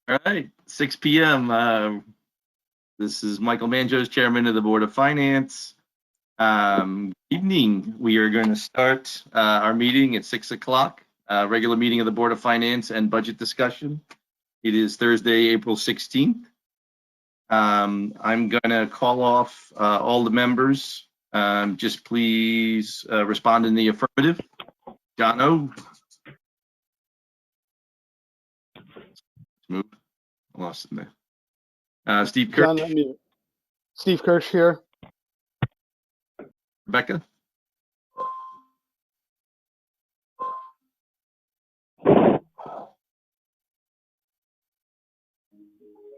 All right, 6 p.m. This is Michael Manjos, Chairman of the Board of Finance. Evening, we are going to start our meeting at 6 o'clock, regular meeting of the Board of Finance and budget discussion. It is Thursday, April 16th. I'm going to call off all the members. Just please respond in the affirmative. John O. Move. I lost it there. Steve Kirk. John, let me. Steve Kirsch here. Rebecca.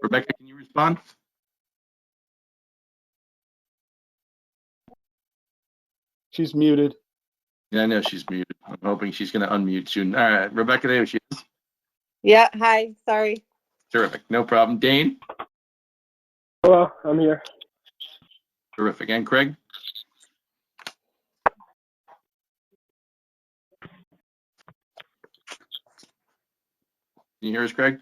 Rebecca, can you respond? She's muted. Yeah, I know she's muted. I'm hoping she's going to unmute soon. All right, Rebecca, there she is. Yeah, hi, sorry. Terrific, no problem. Dane? Hello, I'm here. Terrific. And Craig? Can you hear us, Craig?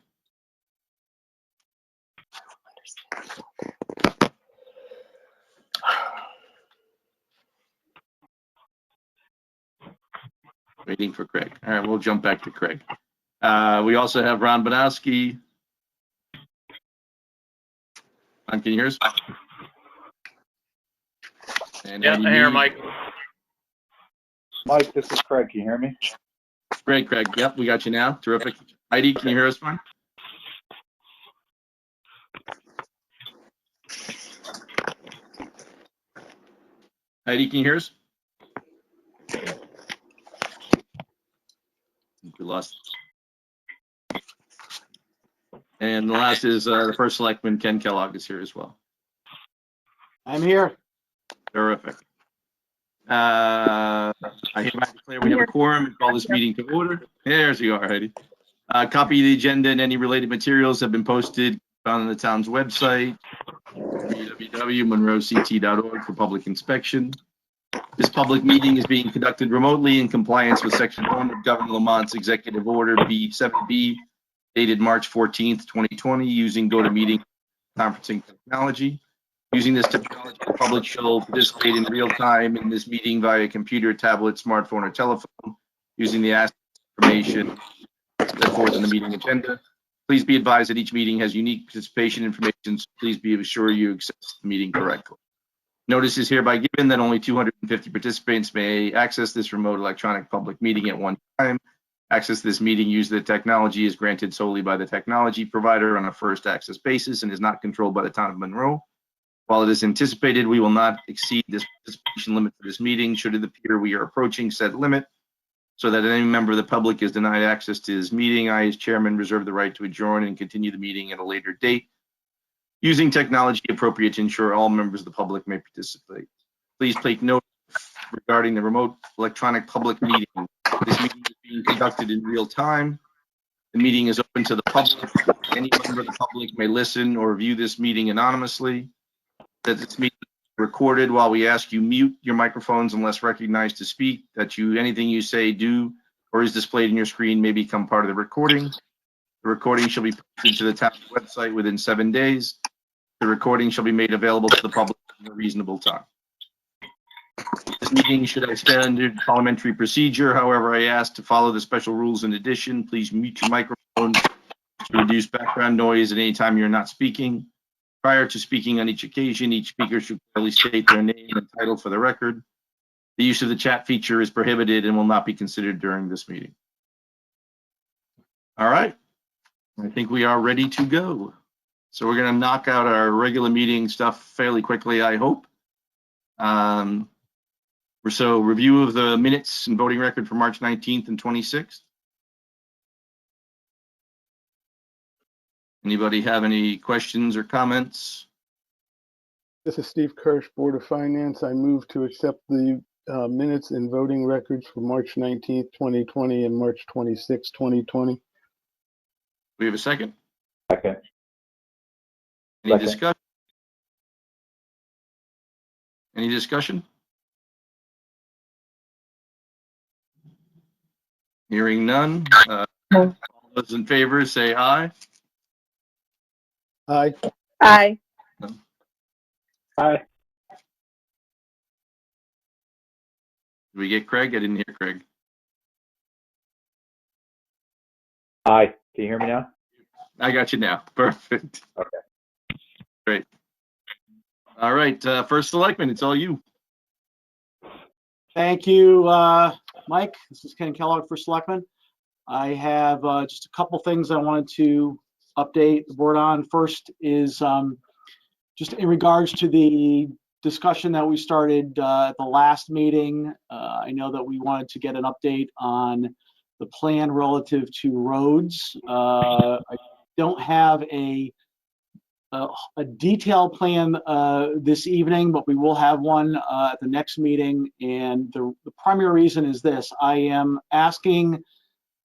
Waiting for Craig. All right, we'll jump back to Craig. We also have Ron Banowski. Ron, can you hear us? And Yeah, I hear Mike. Mike, this is Craig. Can you hear me? Great, Craig. Yep, we got you now. Terrific. Heidi, can you hear us fine? Heidi, can you hear us? We lost. And the last is the first selectman, Ken Kellogg, is here as well. I'm here. Terrific. I hereby declare we have a quorum and call this meeting to order. There's you are, Heidi. Copy of the agenda and any related materials have been posted on the town's website, www.monroect.org, for public inspection. This public meeting is being conducted remotely in compliance with Section 1 of Governor Lamont's Executive Order B7B, dated March 14th, 2020, using GoToMeeting conferencing technology. Using this technology, the public shall participate in real time in this meeting via computer, tablet, smartphone, or telephone, using the asked information set forth in the meeting agenda. Please be advised that each meeting has unique participation information, so please be assured you access the meeting correctly. Notice is hereby given that only 250 participants may access this remote electronic public meeting at one time. Access to this meeting using the technology is granted solely by the technology provider on a first access basis and is not controlled by the town of Monroe. While it is anticipated we will not exceed this participation limit for this meeting, should it appear we are approaching said limit, so that any member of the public is denied access to this meeting, I, as chairman, reserve the right to adjourn and continue the meeting at a later date, using technology appropriate to ensure all members of the public may participate. Please take note regarding the remote electronic public meeting. This meeting is being conducted in real time. The meeting is open to the public. Any member of the public may listen or view this meeting anonymously. That this meeting is recorded while we ask you mute your microphones unless recognized to speak, that anything you say, do, or is displayed in your screen may become part of the recording. The recording shall be posted to the town's website within 7 days. The recording shall be made available to the public in a reasonable time. This meeting should have standard parliamentary procedure. However, I ask to follow the special rules in addition. Please mute your microphone to reduce background noise at any time you're not speaking. Prior to speaking on each occasion, each speaker should clearly state their name and title for the record. The use of the chat feature is prohibited and will not be considered during this meeting. All right, I think we are ready to go. So we're going to knock out our regular meeting stuff fairly quickly, I hope. So review of the minutes and voting record for March 19th and 26th. Anybody have any questions or comments? This is Steve Kirsch, Board of Finance. I move to accept the minutes and voting records for March 19th, 2020 and March 26th, 2020. We have a second? Second. Any discussion? Any discussion? Hearing none. All those in favor say aye. Aye. Aye. Aye. Did we get Craig? I didn't hear Craig. Aye. Can you hear me now? I got you now. Perfect. Okay. Great. All right, first selectman, it's all you. Thank you, Mike. This is Ken Kellogg for Selectmen. I have just a couple things I wanted to update the board on. First is just in regards to the discussion that we started at the last meeting. I know that we wanted to get an update on the plan relative to roads. I don't have a detailed plan this evening, but we will have one at the next meeting. And the primary reason is this: I am asking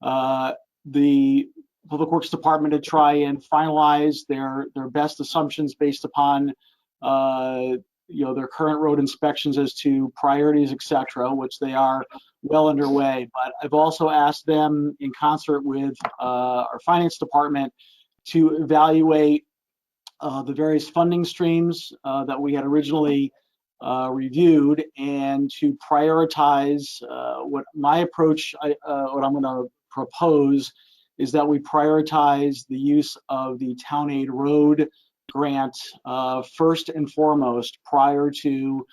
the Public Works Department to try and finalize their best assumptions based upon their current road inspections as to priorities, et cetera, which they are well underway. But I've also asked them, in concert with our finance department, to evaluate the various funding streams that we had originally reviewed, and to prioritize what my approach, what I'm going to propose is that we prioritize the use of the town aid road grant first and foremost, prior to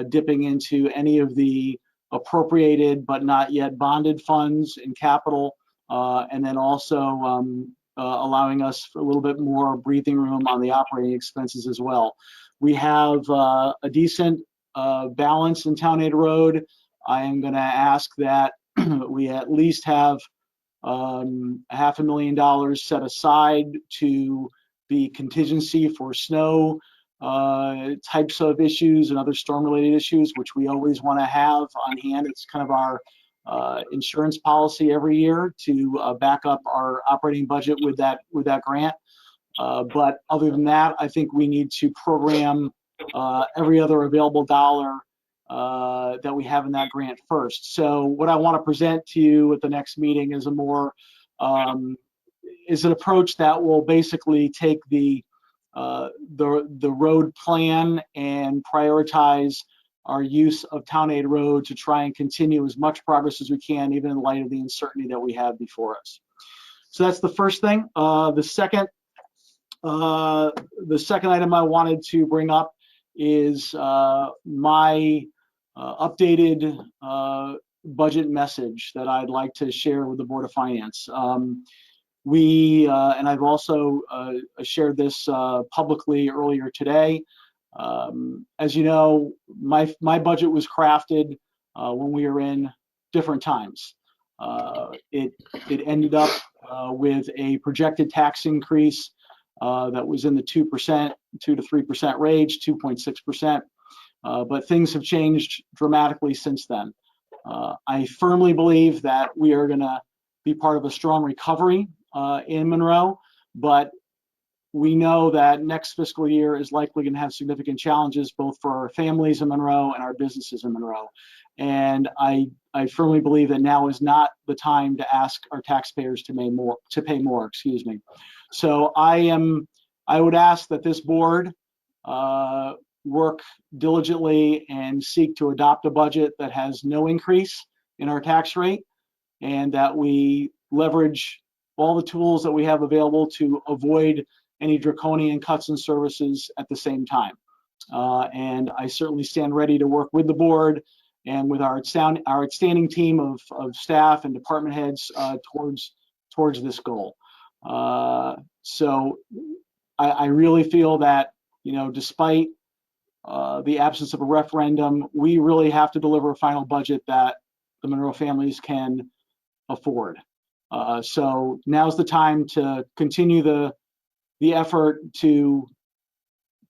dipping into any of the appropriated but not yet bonded funds in capital, and then also allowing us a little bit more breathing room on the operating expenses as well. We have a decent balance in town aid road. I am going to ask that we at least have $500,000 set aside to be contingency for snow types of issues and other storm-related issues, which we always want to have on hand. It's kind of our insurance policy every year to back up our operating budget with that grant. But other than that, I think we need to program every other available dollar that we have in that grant first. So what I want to present to you at the next meeting is a more is an approach that will basically take the road plan and prioritize our use of town aid road to try and continue as much progress as we can, even in light of the uncertainty that we have before us. So that's the first thing. The second item I wanted to bring up is my updated budget message that I'd like to share with the Board of Finance. And I've also shared this publicly earlier today. As you know, my budget was crafted when we were in different times. It ended up with a projected tax increase that was in the 2% to 3% range, 2.6%. But things have changed dramatically since then. I firmly believe that we are going to be part of a strong recovery in Monroe, but we know that next fiscal year is likely going to have significant challenges, both for our families in Monroe and our businesses in Monroe. And I firmly believe that now is not the time to ask our taxpayers to pay more. Excuse me. So I would ask that this board work diligently and seek to adopt a budget that has no increase in our tax rate, and that we leverage all the tools that we have available to avoid any draconian cuts in services at the same time. And I certainly stand ready to work with the board and with our outstanding team of staff and department heads towards this goal. So I really feel that, despite the absence of a referendum, we really have to deliver a final budget that the Monroe families can afford. So now's the time to continue the effort to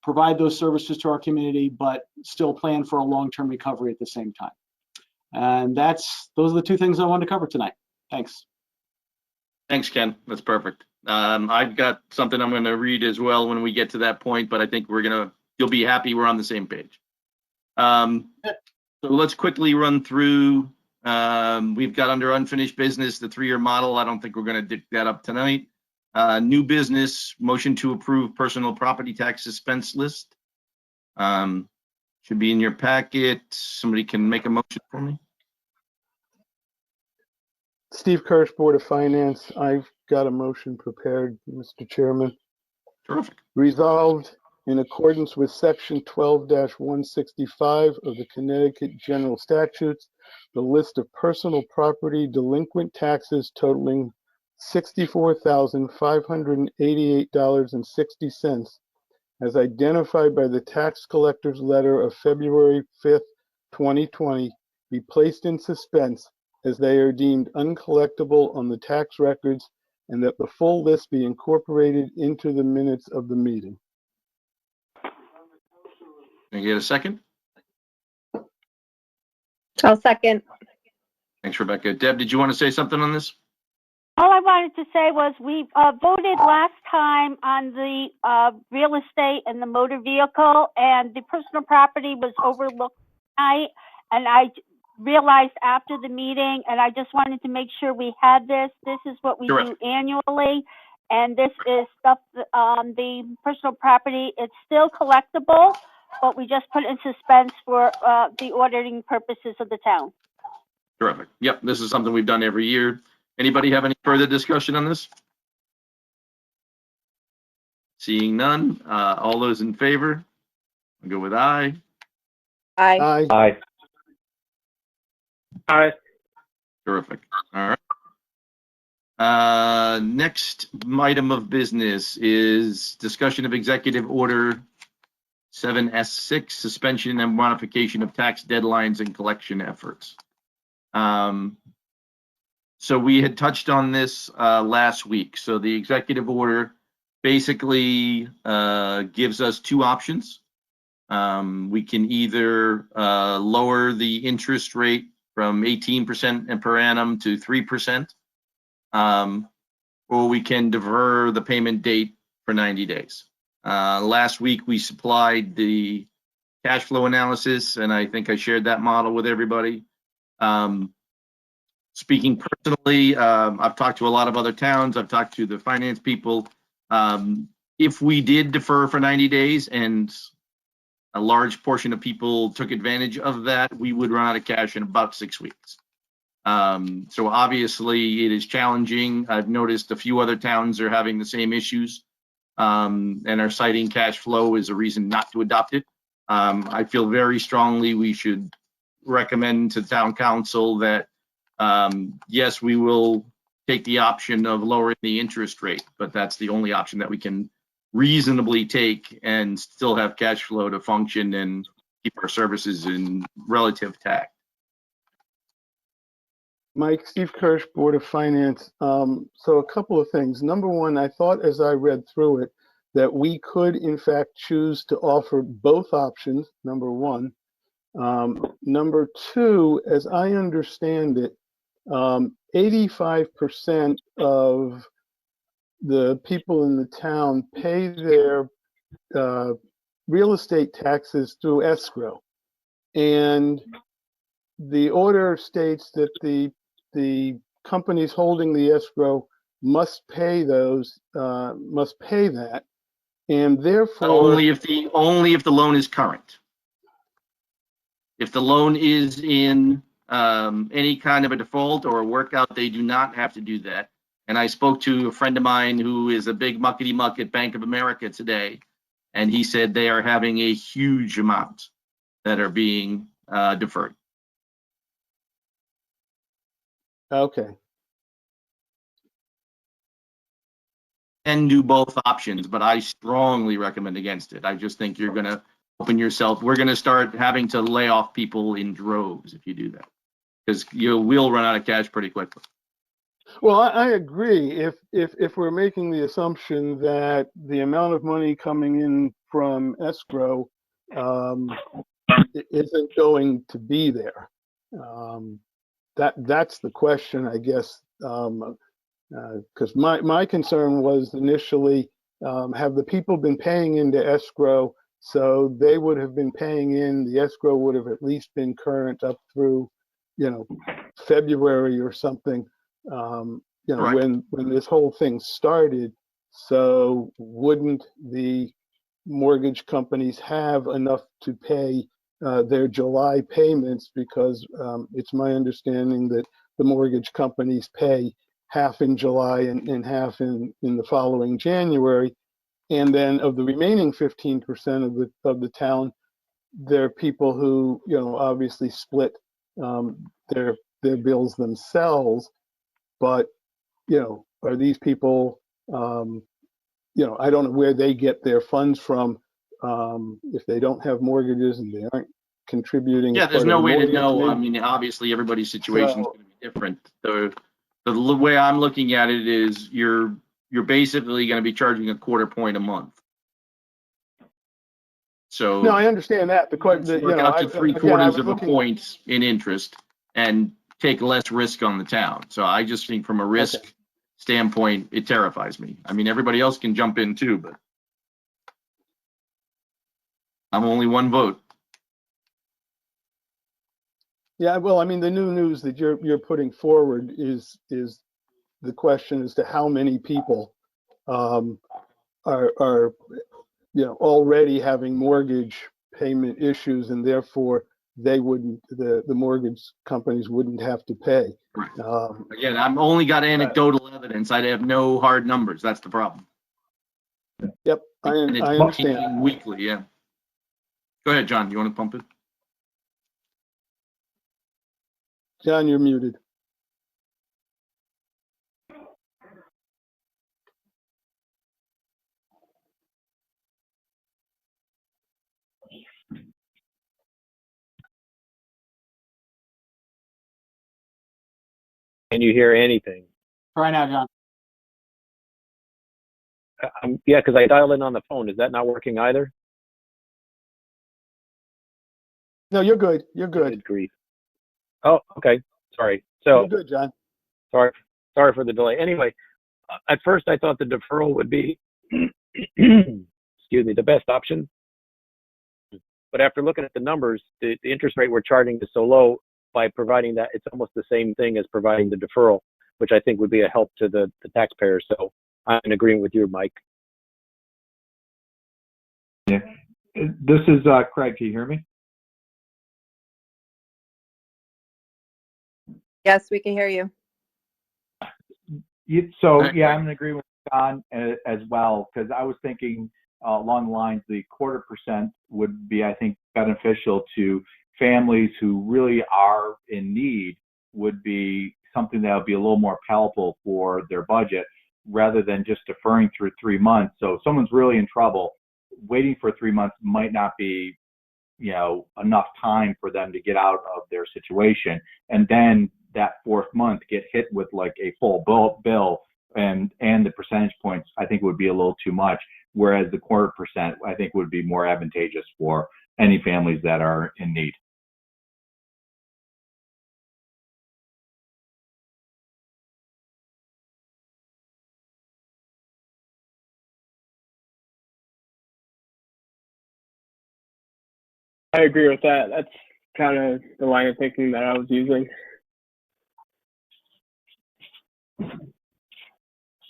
provide those services to our community, but still plan for a long-term recovery at the same time. And those are the two things I wanted to cover tonight. Thanks. Thanks, Ken. That's perfect. I've got something I'm going to read as well when we get to that point, but I think you'll be happy we're on the same page. So let's quickly run through. We've got under unfinished business the 3-year model. I don't think we're going to dig that up tonight. New business, motion to approve personal property tax suspense list. Should be in your packet. Somebody can make a motion for me. Steve Kirsch, Board of Finance. I've got a motion prepared, Mr. Chairman. Terrific. Resolved in accordance with Section 12-165 of the Connecticut General Statutes, the list of personal property delinquent taxes totaling $64,588.60 as identified by the tax collector's letter of February 5th, 2020, be placed in suspense as they are deemed uncollectible on the tax records, and that the full list be incorporated into the minutes of the meeting. Can I get a second? I'll second. Thanks, Rebecca. Deb, did you want to say something on this? All I wanted to say was we voted last time on the real estate and the motor vehicle, and the personal property was overlooked tonight. And I realized after the meeting, and I just wanted to make sure we had this. This is what we Correct. do annually, and this is stuff, the personal property. It's still collectible, but we just put it in suspense for the auditing purposes of the town. Terrific. Yep, this is something we've done every year. Anybody have any further discussion on this? Seeing none, all those in favor? I'll go with aye. Aye. Aye. Aye. Aye. Terrific. All right. Next item of business is discussion of Executive Order 7S6, suspension and modification of tax deadlines and collection efforts. So we had touched on this last week. So the executive order basically gives us two options. We can either lower the interest rate from 18% per annum to 3%, or we can defer the payment date for 90 days. Last week we supplied the cash flow analysis, and I think I shared that model with everybody. Speaking personally, I've talked to a lot of other towns. I've talked to the finance people. If we did defer for 90 days and a large portion of people took advantage of that, we would run out of cash in about 6 weeks. So obviously it is challenging. I've noticed a few other towns are having the same issues and are citing cash flow as a reason not to adopt it. I feel very strongly we should recommend to town council that yes, we will take the option of lowering the interest rate, but that's the only option that we can reasonably take and still have cash flow to function and keep our services in relative tact. Mike, Steve Kirsch, Board of Finance. So a couple of things. Number one, I thought as I read through it that we could in fact choose to offer both options, number one. Number two, as I understand it, 85% of the people in the town pay their real estate taxes through escrow. And the order states that the companies holding the escrow must pay those, must pay that. And therefore— Only if the loan is current. If the loan is in any kind of a default or a workout, they do not have to do that. And I spoke to a friend of mine who is a big muckety-muck at Bank of America today, and he said they are having a huge amount that are being deferred. Okay. And do both options, but I strongly recommend against it. I just think you're going to open yourself. We're going to start having to lay off people in droves if you do that, because you will run out of cash pretty quickly. Well, I agree. If we're making the assumption that the amount of money coming in from escrow isn't going to be there, that's the question, I guess. Because my concern was initially, have the people been paying into escrow? So they would have been paying in. The escrow would have at least been current up through, February or something. Right. When this whole thing started, So wouldn't the mortgage companies have enough to pay their July payments? Because it's my understanding that the mortgage companies pay half in July and half in the following January. And then of the remaining 15% of the town, there are people who, obviously split their bills themselves. But, are these people, I don't know where they get their funds from if they don't have mortgages and they aren't contributing. Yeah, as there's part no of the way to mortgage. know. I Maybe- mean, obviously, everybody's situation is So- going to be different. The way I'm looking at it is you're basically going to be charging a quarter point a month. So No, I understand that. The question, work out to three again, I quarters was of a looking. point in interest and take less risk on the town. So I just think from a risk Okay. standpoint, it terrifies me. I mean, everybody else can jump in too, but I'm only one vote. Yeah, well, I mean, the new news that you're putting forward is the question as to how many people are already having mortgage payment issues, and therefore they wouldn't, the mortgage companies wouldn't have to pay. Right. Again, I've only got anecdotal evidence. I have no hard numbers. That's the problem. Yep, And it's I understand. changing weekly. Yeah. Go ahead, John. You want to pump it? John, you're muted. Can you hear anything? Try now, John. Yeah, because I dialed in on the phone. Is that not working either? No, you're good. You're good. Good grief. Oh, okay. Sorry. You're So good, John. sorry for the delay. Anyway, at first I thought the deferral would be, excuse me, the best option. But after looking at the numbers, the interest rate we're charging is so low. By providing that, it's almost the same thing as providing the deferral, which I think would be a help to the taxpayer. So I'm in agreement with you, Mike. Yeah. This is Craig. Can you hear me? Yes, we can hear you. Yeah, I'm in agreement with John as well, because I was thinking along the lines the 0.25% would be, I think, beneficial to families who really are in need, would be something that would be a little more palatable for their budget rather than just deferring through 3 months. So if someone's really in trouble, waiting for 3 months might not be, enough time for them to get out of their situation. And then that fourth month get hit with like a full bill and the percentage points, I think would be a little too much. Whereas the 0.25%, I think would be more advantageous for any families that are in need. I agree with that. That's kind of the line of thinking that I was using.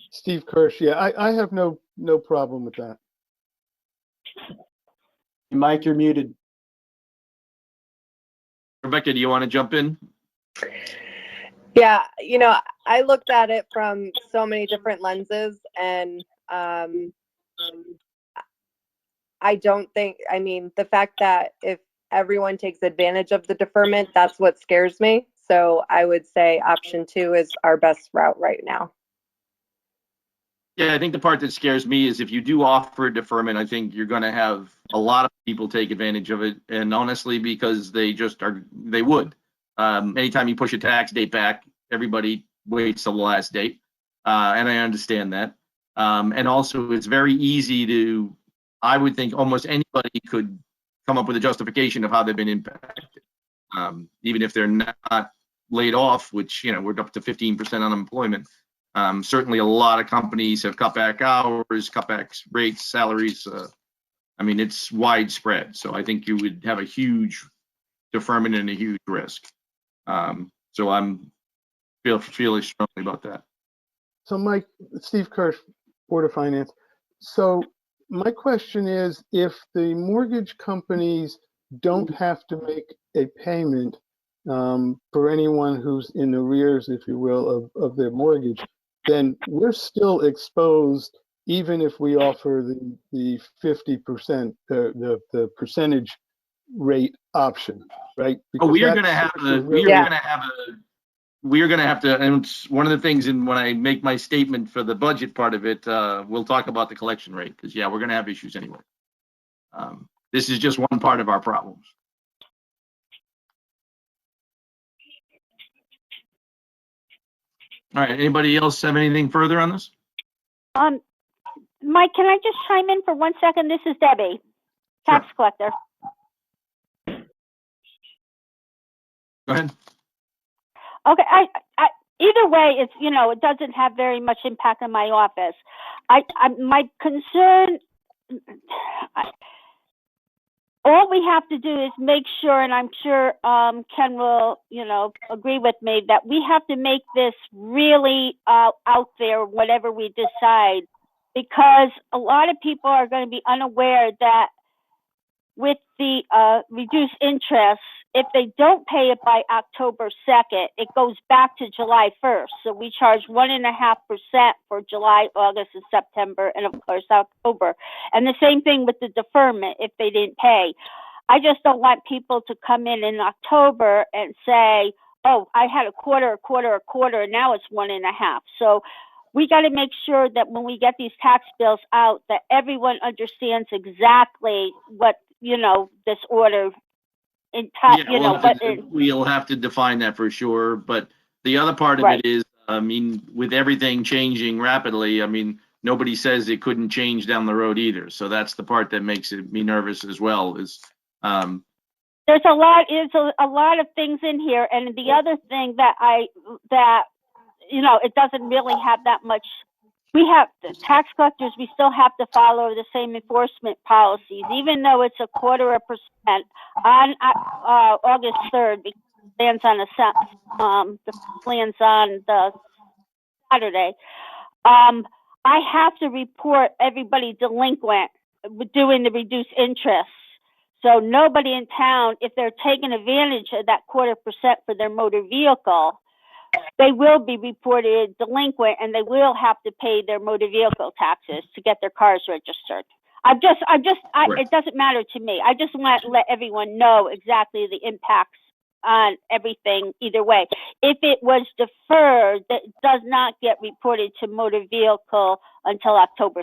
Steve Kirsch, yeah, I have no problem with that. Mike, you're muted. Rebecca, do you want to jump in? Yeah, I looked at it from so many different lenses, and I don't think, the fact that if everyone takes advantage of the deferment, that's what scares me. So I would say option 2 is our best route right now. Yeah, I think the part that scares me is if you do offer deferment, I think you're going to have a lot of people take advantage of it. And honestly, because they would. Anytime you push a tax date back, everybody waits till the last date. And I understand that. And also, it's very easy to, I would think almost anybody could come up with a justification of how they've been impacted. Even if they're not laid off, which, we're up to 15% unemployment. Certainly a lot of companies have cut back hours, cut back rates, salaries. It's widespread. So I think you would have a huge deferment and a huge risk. So I'm feeling strongly about that. So Mike, Steve Kirsch, Board of Finance. So my question is, if the mortgage companies don't have to make a payment for anyone who's in arrears, if you will, of their mortgage, then we're still exposed, even if we offer the 50%, the percentage rate option, right? Oh, Because we are that's going to have such a a, we are really- Yeah. going to have a, we are going to have to, and it's one of the things in when I make my statement for the budget part of it, we'll talk about the collection rate, because yeah, we're going to have issues anyway. This is just one part of our problems. All right, anybody else have anything further on this? Mike, can I just chime in for 1 second? This is Debbie, tax collector. Go ahead. Okay, either way, it's, you know, it doesn't have very much impact on my office. My concern, all we have to do is make sure, and I'm sure Ken will, you know, agree with me, that we have to make this really out there, whatever we decide, because a lot of people are going to be unaware that with the reduced interest, if they don't pay it by October 2nd, it goes back to July 1st. So we charge 1.5% for July, August, and September, and of course October. And the same thing with the deferment if they didn't pay. I just don't want people to come in October and say, oh, I had a quarter, and now it's 1.5. So we got to make sure that when we get these tax bills out, that everyone understands exactly what, you know, this order in Yeah, you know, but we'll have to define that for sure. But the other part of Right. it is, I mean, with everything changing rapidly, I mean, nobody says it couldn't change down the road either. So that's the part that makes me nervous as well. Is there's a lot of things in here, and the other thing that you know, it doesn't really have that much. We have the tax collectors. We still have to follow the same enforcement policies, even though it's 0.25% on August 3rd. Because it lands on the lands on the Saturday. I have to report everybody delinquent doing the reduced interest. So nobody in town, if they're taking advantage of that 0.25% for their motor vehicle, they will be reported delinquent, and they will have to pay their motor vehicle taxes to get their cars registered. Right. It doesn't matter to me. I just want to let everyone know exactly the impacts on everything either way. If it was deferred, that does not get reported to motor vehicle until October.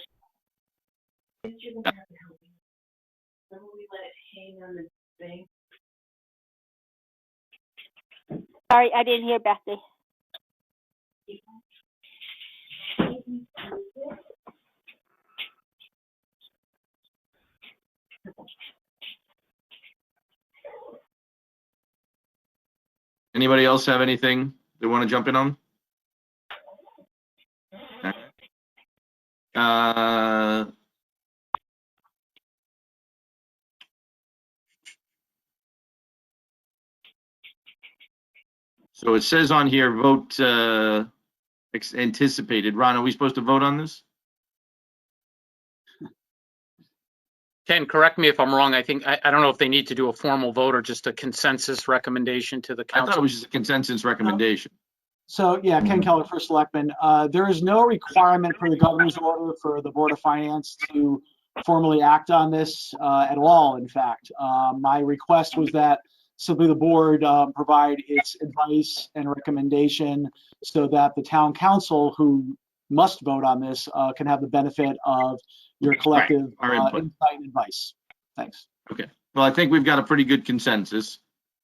Sorry, I didn't hear Betsy. anybody else have anything they want to jump in on? So it says on here, vote anticipated. Ron, are we supposed to vote on this? Ken, correct me if I'm wrong. I think, I don't know if they need to do a formal vote or just a consensus recommendation to the I thought it council. was just a consensus recommendation. So, yeah, Ken Keller, First Selectman. There is no requirement for the governor's order for the Board of Finance to formally act on this at all, in fact. My request was that simply the board provide its advice and recommendation so that the town council, who must vote on this, can have the benefit of your collective our input. insight and advice. Thanks. Okay. Well, I think we've got a pretty good consensus.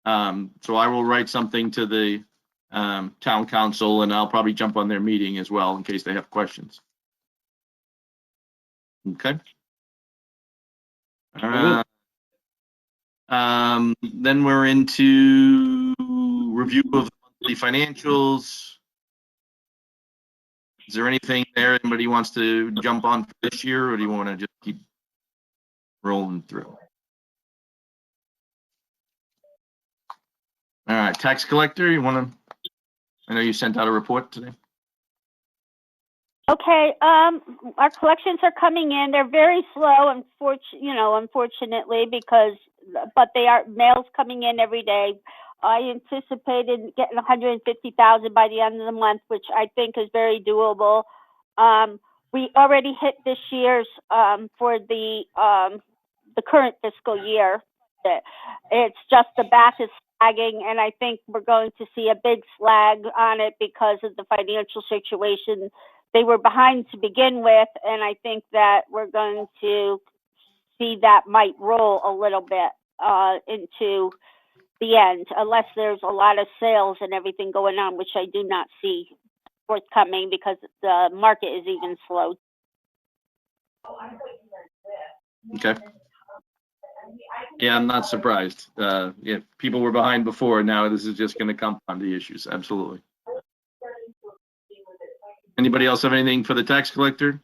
So I will write something to the town council, and I'll probably jump on their meeting as well in case they have questions. Okay. Then we're into review of the monthly financials. Is there anything there anybody wants to jump on for this year, or do you want to just keep rolling through? All right, tax collector, you want to? I know you sent out a report today. Okay, our collections are coming in. They're very slow, unfortunately, but they are mail's coming in every day. I anticipated getting 150,000 by the end of the month, which I think is very doable. We already hit this year's for the current fiscal year. It's just the back is flagging, and I think we're going to see a big slag on it because of the financial situation. They were behind to begin with, and I think that we're going to see that might roll a little bit into the end, unless there's a lot of sales and everything going on, which I do not see forthcoming because the market is even slow. Okay. Yeah, I'm not surprised. Yeah, people were behind before. Now this is just going to compound the issues. Absolutely. Anybody else have anything for the tax collector?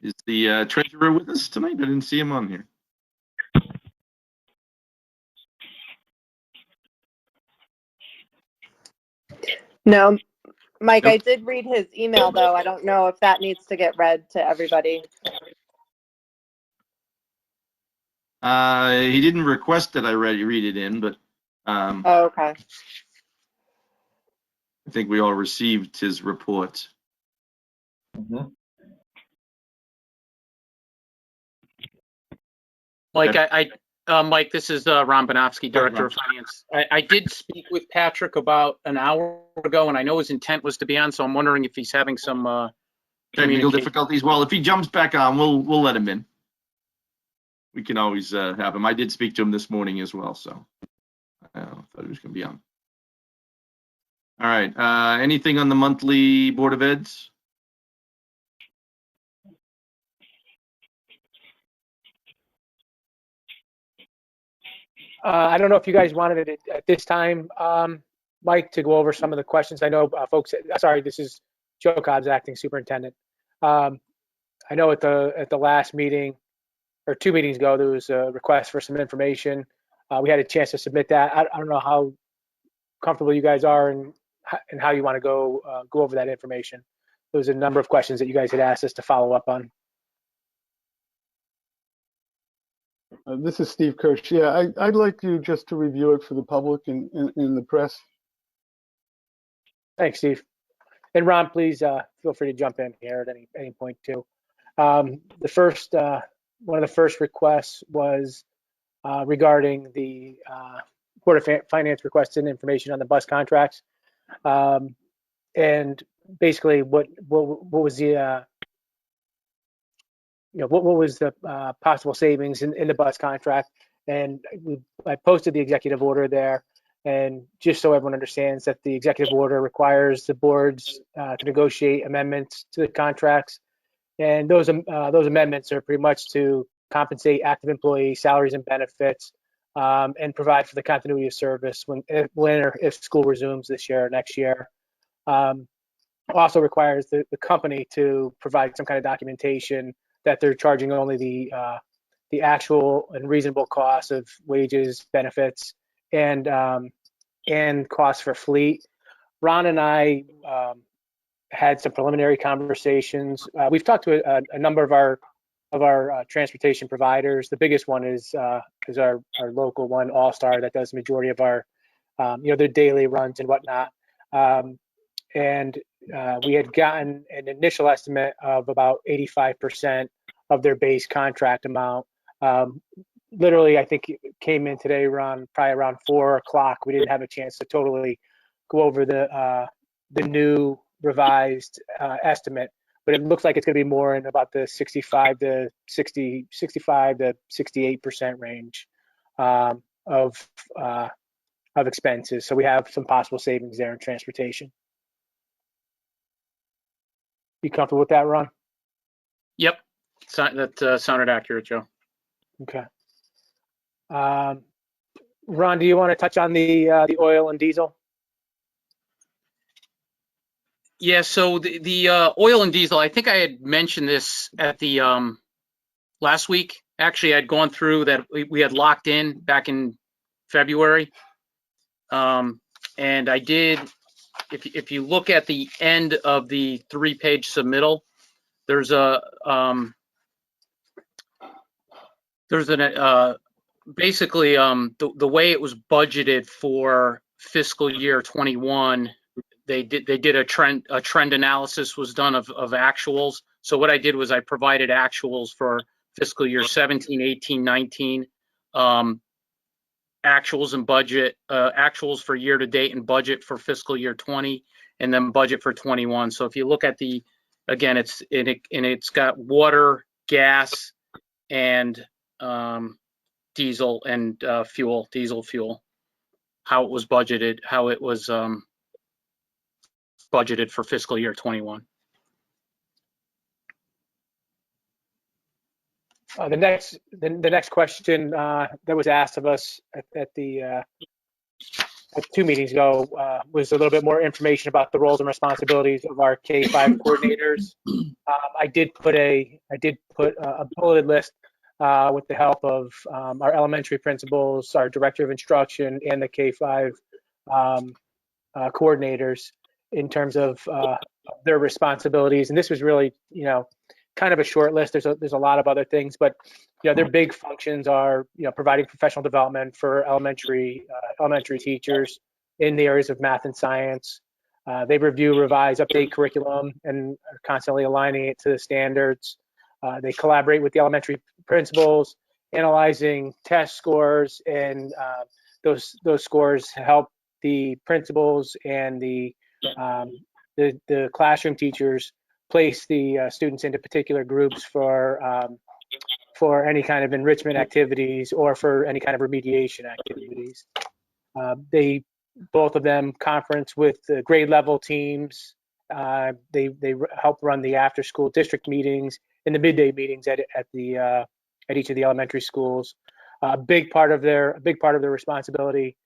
Is the treasurer with us tonight? I didn't see him on here. No, Mike, I Nope. did read his email though. I don't know if that needs to get read to everybody. He didn't request that I read it in, but Oh, okay. I think we all received his report. Mike, Okay. Mike, this is Ron Bonofsky, Director of Finance. I did speak with Patrick about an hour ago, and I know his intent was to be on, so I'm wondering if he's having some Technical communication. difficulties. Well, if he jumps back on, we'll let him in. We can always have him. I did speak to him this morning as well, so I thought he was going to be on. All right. Anything on the monthly Board of Eds? I don't know if you guys wanted it at this time, Mike, to go over some of the questions. I know folks, sorry, this is Joe Cobbs, acting superintendent. I know at the last meeting or 2 meetings ago, there was a request for some information. We had a chance to submit that. I don't know how comfortable you guys are and how you want to go over that information. There was a number of questions that you guys had asked us to follow up on. This is Steve Kirsch. Yeah, I'd like you just to review it for the public and in the press. Thanks, Steve. And Ron, please feel free to jump in here at any point too. The first one of the first requests was regarding the Board of Finance requested information on the bus contracts, and basically what was the what was the possible savings in the bus contract, and I posted the executive order there, and just so everyone understands that the executive order requires the boards to negotiate amendments to the contracts, and those amendments are pretty much to compensate active employee salaries and benefits, and provide for the continuity of service when or if school resumes this year or next year. Also requires the company to provide some kind of documentation that they're charging only the actual and reasonable cost of wages, benefits, and costs for fleet. Ron and I had some preliminary conversations. We've talked to a number of our transportation providers. The biggest one is our local one, All Star, that does the majority of our their daily runs and whatnot. And we had gotten an initial estimate of about 85% of their base contract amount. Literally, I think it came in today around probably around 4 o'clock. We didn't have a chance to totally go over the new revised estimate, but it looks like it's going to be more in about the 65 to 68% range of expenses. So we have some possible savings there in transportation. You comfortable with that, Ron? Yep, that sounded accurate, Joe. Okay. Ron, do you want to touch on the oil and diesel? Yeah, so the oil and diesel, I think I had mentioned this at the last week. Actually, I'd gone through that we had locked in back in February. And I did if you look at the end of the 3-page submittal, there's a basically the way it was budgeted for fiscal year 21. They did a trend analysis was done of actuals. So what I did was I provided actuals for fiscal year 17, 18, 19, actuals and budget, actuals for year to date and budget for fiscal year 20, and then budget for 21. So if you look at the, again, it's got water, gas, and diesel and diesel fuel, how it was budgeted, budgeted for fiscal year 21. The next question that was asked of us at 2 meetings ago was a little bit more information about the roles and responsibilities of our K-5 coordinators. I did put a bulleted list with the help of our elementary principals, our director of instruction, and the K-5 coordinators in terms of their responsibilities. And this was really, kind of a short list. There's a lot of other things, but their big functions are providing professional development for elementary teachers in the areas of math and science. They review, revise, update curriculum, and are constantly aligning it to the standards. They collaborate with the elementary principals, analyzing test scores, and those scores help the principals and the classroom teachers place the students into particular groups for any kind of enrichment activities or for any kind of remediation activities. Both of them conference with the grade level teams. They help run the after school district meetings and the midday meetings at each of the elementary schools. A big part of their responsibility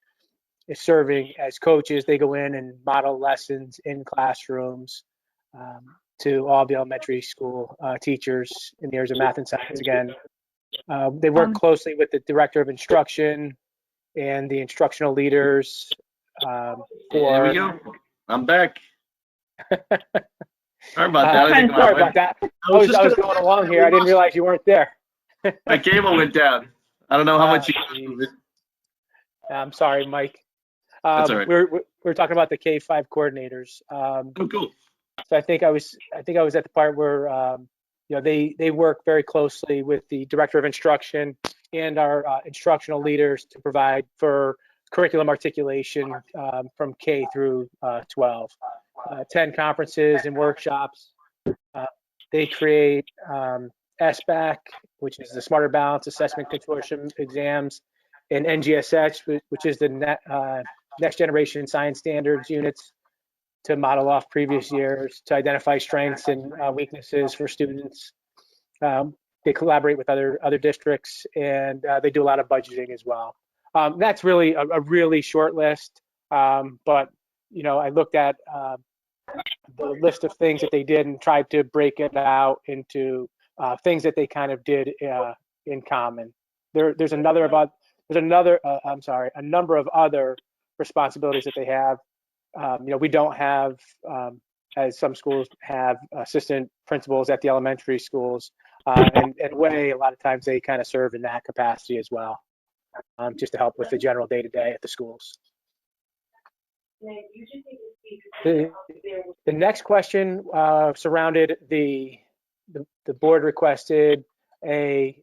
is serving as coaches. They go in and model lessons in classrooms to all the elementary school teachers in the areas of math and science. Again, they work closely with the director of instruction and the instructional leaders. There we go. I'm back. Sorry about that. Sorry about that. I was going along here. I didn't realize you weren't there. My cable went down. I don't know how much you. I'm sorry, Mike. That's all right. We're talking about the K-5 coordinators. Oh, cool. So I think I was at the part where they work very closely with the director of instruction and our instructional leaders to provide for curriculum articulation from K through 12. 10 conferences and workshops. They create SBAC, which is the Smarter Balance Assessment Consortium exams, and NGSH, which is the Next Generation Science Standards units, to model off previous years, to identify strengths and weaknesses for students. They collaborate with other districts, and they do a lot of budgeting as well. That's really a really short list, but I looked at the list of things that they did and tried to break it out into things that they kind of did in common. There's a number of other responsibilities that they have. We don't have, as some schools have, assistant principals at the elementary schools, and a lot of times they kind of serve in that capacity as well, just to help with the general day-to-day at the schools. The next question surrounded the board requested a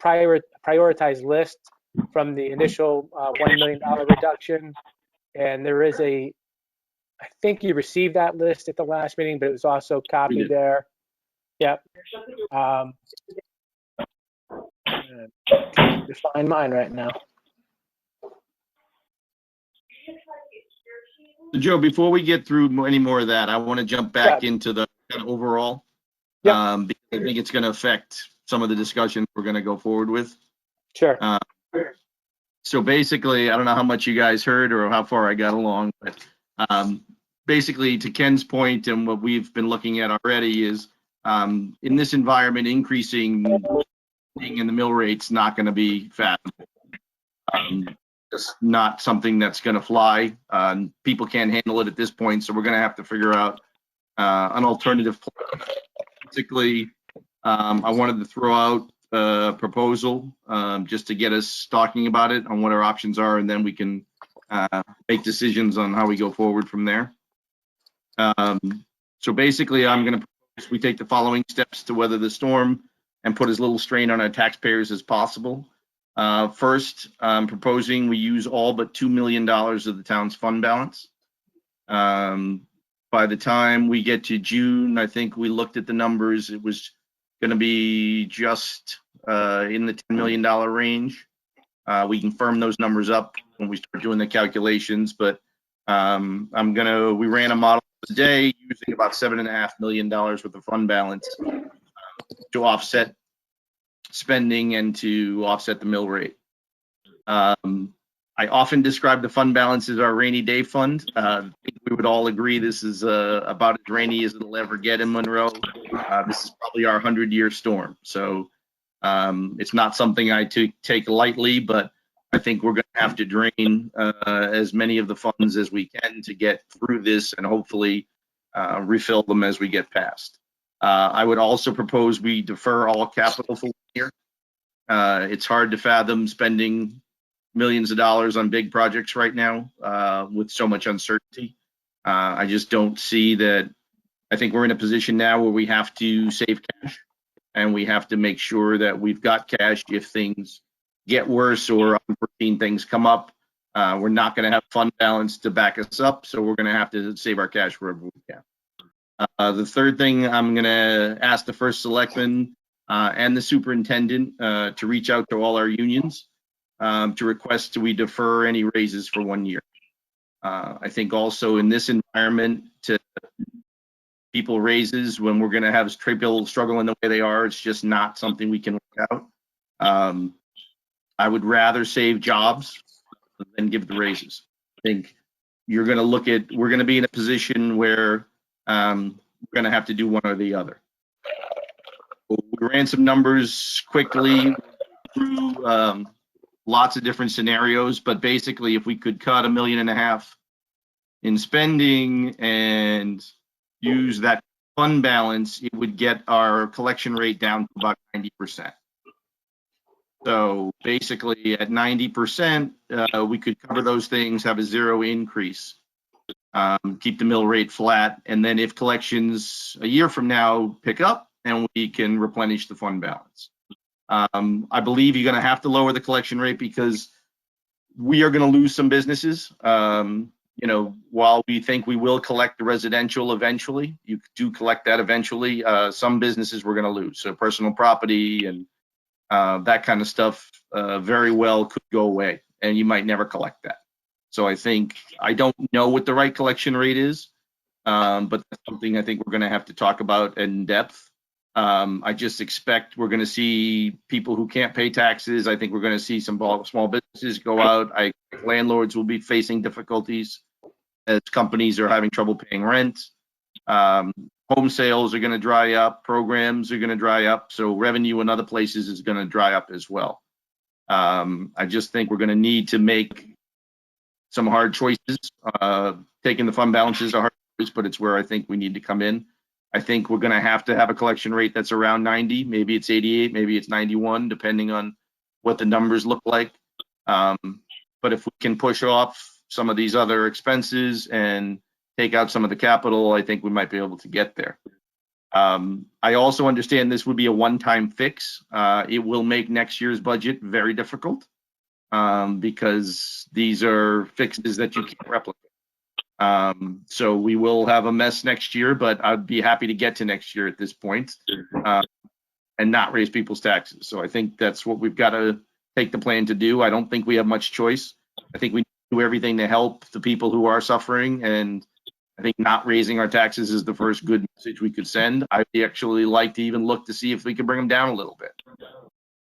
prioritized list from the initial $1 million reduction, and there is I think you received that list at the last meeting, but it was also copied there. Yep. To find mine right now. So Joe, before we get through any more of that, I want to jump back into the kind of overall, because I think it's going to affect some of the discussion we're going to go forward with. Sure. So basically, I don't know how much you guys heard or how far I got along, but basically to Ken's point and what we've been looking at already is in this environment, increasing in the mill rate's not going to be fat. just not something that's going to fly. People can't handle it at this point, so we're going to have to figure out an alternative plan. Basically, I wanted to throw out a proposal just to get us talking about it on what our options are, and then we can make decisions on how we go forward from there. So basically, I'm going to propose we take the following steps to weather the storm and put as little strain on our taxpayers as possible. First, I'm proposing we use all but $2 million of the town's fund balance. By the time we get to June, I think we looked at the numbers, it was going to be just in the $10 million range. We can firm those numbers up when we start doing the calculations, but we ran a model today using about $7.5 million worth of fund balance to offset spending and to offset the mill rate. I often describe the fund balance as our rainy day fund. I think we would all agree this is about as rainy as it'll ever get in Monroe. This is probably our 100-year storm. So it's not something I take lightly, but I think we're going to have to drain as many of the funds as we can to get through this and hopefully refill them as we get past. I would also propose we defer all capital for 1 year. It's hard to fathom spending millions of dollars on big projects right now with so much uncertainty. I just don't see that. I think we're in a position now where we have to save cash and we have to make sure that we've got cash if things get worse or unforeseen things come up. We're not going to have fund balance to back us up, so we're going to have to save our cash wherever we can. The third thing, I'm going to ask the first selectman and the superintendent to reach out to all our unions to request we defer any raises for 1 year. I think also in this environment, to people raises when we're going to have people struggling the way they are, it's just not something we can work out. I would rather save jobs than give the raises. I think we're going to be in a position where we're going to have to do one or the other. We ran some numbers quickly through lots of different scenarios, but basically if we could cut $1.5 million in spending and use that fund balance, it would get our collection rate down to about 90%. So basically at 90%, we could cover those things, have a zero increase, keep the mill rate flat, and then if collections a year from now pick up, and we can replenish the fund balance. I believe you're going to have to lower the collection rate because we are going to lose some businesses. While we think we will collect the residential eventually, you do collect that eventually, some businesses we're going to lose. So personal property and that kind of stuff very well could go away, and you might never collect that. So I don't know what the right collection rate is, but that's something I think we're going to have to talk about in depth. I just expect we're going to see people who can't pay taxes. I think we're going to see some small businesses go out. Landlords will be facing difficulties as companies are having trouble paying rent. Home sales are going to dry up. Programs are going to dry up. So revenue in other places is going to dry up as well. I just think we're going to need to make some hard choices. Taking the fund balance is a hard choice, but it's where I think we need to come in. I think we're going to have a collection rate that's around 90. Maybe it's 88, maybe it's 91, depending on what the numbers look like. But if we can push off some of these other expenses and take out some of the capital, I think we might be able to get there. I also understand this would be a one-time fix. It will make next year's budget very difficult because these are fixes that you can't replicate. So we will have a mess next year, but I'd be happy to get to next year at this point and not raise people's taxes. So I think that's what we've got to take the plan to do. I don't think we have much choice. I think we do everything to help the people who are suffering, and I think not raising our taxes is the first good message we could send. I'd actually like to even look to see if we could bring them down a little bit.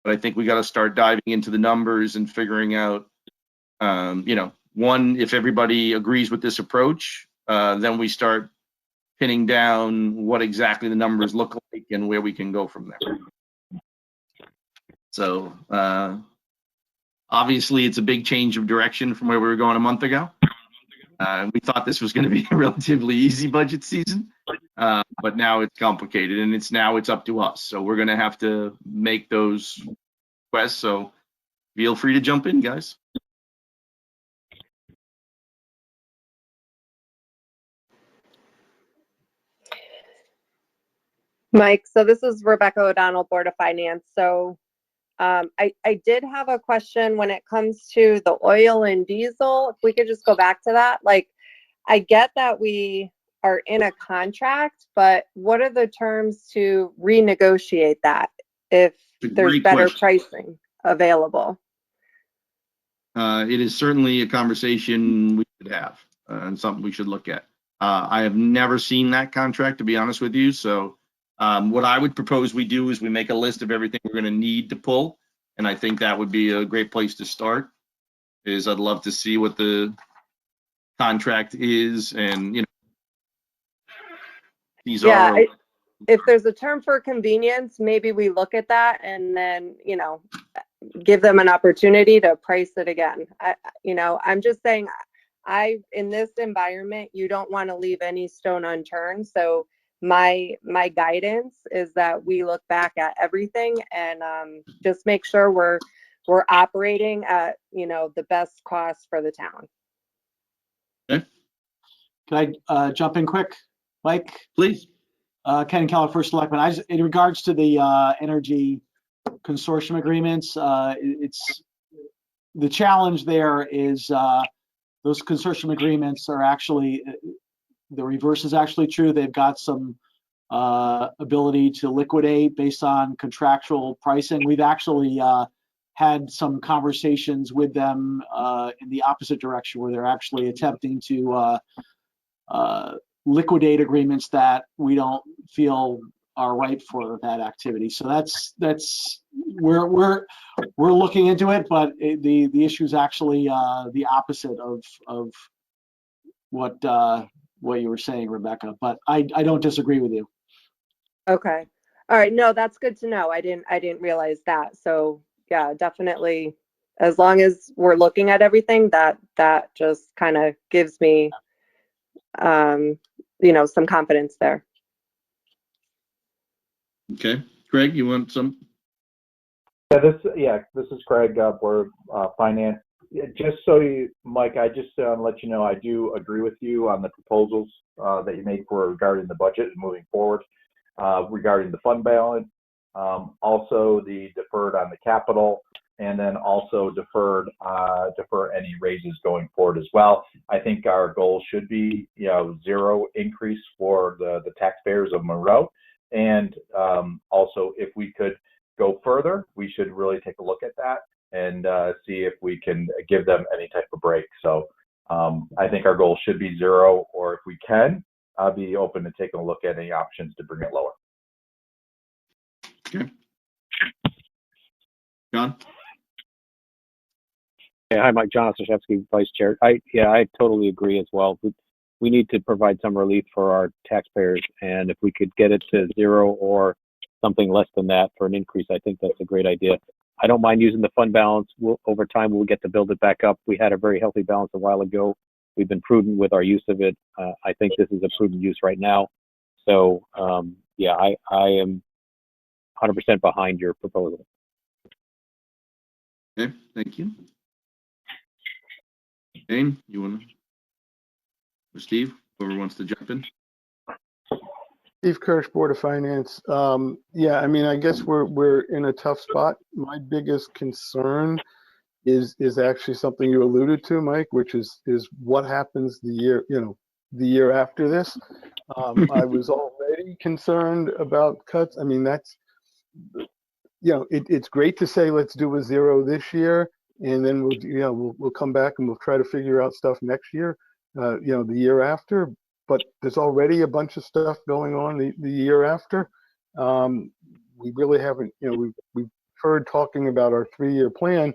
But I think we got to start diving into the numbers and figuring out, one, if everybody agrees with this approach, then we start pinning down what exactly the numbers look like and where we can go from there. So Obviously, it's a big change of direction from where we were going a month ago. We thought this was going to be a relatively easy budget season, but now it's complicated, and it's up to us. So we're going to have to make those requests. So feel free to jump in, guys. Mike, so this is Rebecca O'Donnell, Board of Finance. So I did have a question when it comes to the oil and diesel. If we could just go back to that. Like, I get that we are in a contract, but what are the terms to renegotiate that if there's better pricing available? It is certainly a conversation we should have and something we should look at. I have never seen that contract, to be honest with you. So what I would propose we do is we make a list of everything we're going to need to pull. And I think that would be a great place to start. Is I'd love to see what the contract is, and these are. If there's a term for convenience, maybe we look at that and then give them an opportunity to price it again. I'm just saying, in this environment, you don't want to leave any stone unturned. So my guidance is that we look back at everything and just make sure we're operating at the best cost for the town. Okay. Can I jump in quick, Mike? Please. Ken Keller, First Selectman. In regards to the energy consortium agreements, it's the challenge there is those consortium agreements are actually, the reverse is actually true. They've got some ability to liquidate based on contractual pricing. We've actually had some conversations with them in the opposite direction, where they're actually attempting to liquidate agreements that we don't feel are right for that activity. So we're looking into it, but the issue is actually the opposite of what you were saying, Rebecca. But I don't disagree with you. Okay. All right. No, that's good to know. I didn't realize that. So yeah, definitely. As long as we're looking at everything, that just kind of gives me, some confidence there. Okay. Craig, you want some? This is Craig, Board of Finance. Just so Mike, I just let you know, I do agree with you on the proposals that you made regarding the budget and moving forward, regarding the fund balance, also the deferred on the capital, and then also defer any raises going forward as well. I think our goal should be, zero increase for the taxpayers of Monroe. And also, if we could go further, we should really take a look at that and see if we can give them any type of break. So I think our goal should be zero, or if we can, I'll be open to taking a look at any options to bring it lower. Okay. John? Yeah, hi, Mike. John Ostrowski, Vice Chair. I totally agree as well. We need to provide some relief for our taxpayers, and if we could get it to zero or something less than that for an increase, I think that's a great idea. I don't mind using the fund balance. Over time, we'll get to build it back up. We had a very healthy balance a while ago. We've been prudent with our use of it. I think this is a prudent use right now. So, I am 100% behind your proposal. Okay, thank you. Jane, you want to? Or Steve, whoever wants to jump in. Steve Kirsch, Board of Finance. I guess we're in a tough spot. My biggest concern is actually something you alluded to, Mike, which is what happens the year after this. I was already concerned about cuts. I mean, that's, it's great to say let's do a zero this year, and then we'll come back and we'll try to figure out stuff next year, the year after. But there's already a bunch of stuff going on the year after. We really haven't, we've heard talking about our 3-year plan.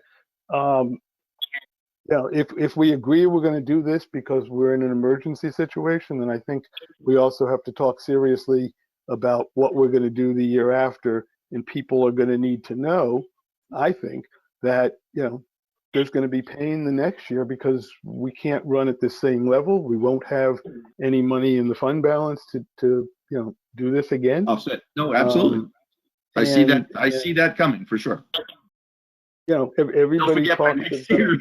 If we agree we're going to do this because we're in an emergency situation, then I think we also have to talk seriously about what we're going to do the year after. And people are going to need to know, I think, that, there's going to be pain the next year because we can't run at the same level. We won't have any money in the fund balance to do this again. Offset. No, absolutely. I see that coming for sure. Everybody Don't forget by talks next about. year.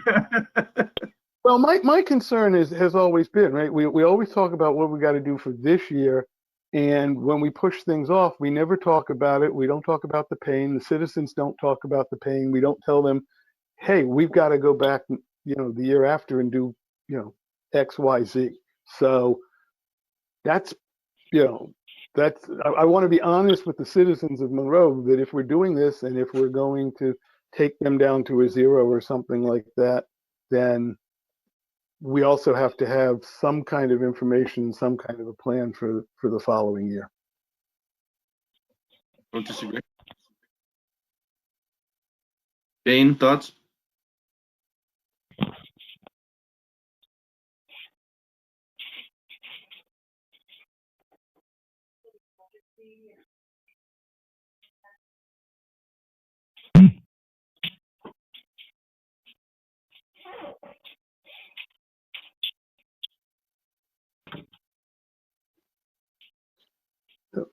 Well, my concern has always been, right, we always talk about what we got to do for this year, and when we push things off, we never talk about it. We don't talk about the pain. The citizens don't talk about the pain. We don't tell them, hey, we've got to go back, the year after and do, X, Y, Z. So that's, I want to be honest with the citizens of Monroe that if we're doing this and if we're going to take them down to a 0 or something like that, then we also have to have some kind of information, some kind of a plan for the following year. Don't disagree. Dane, thoughts?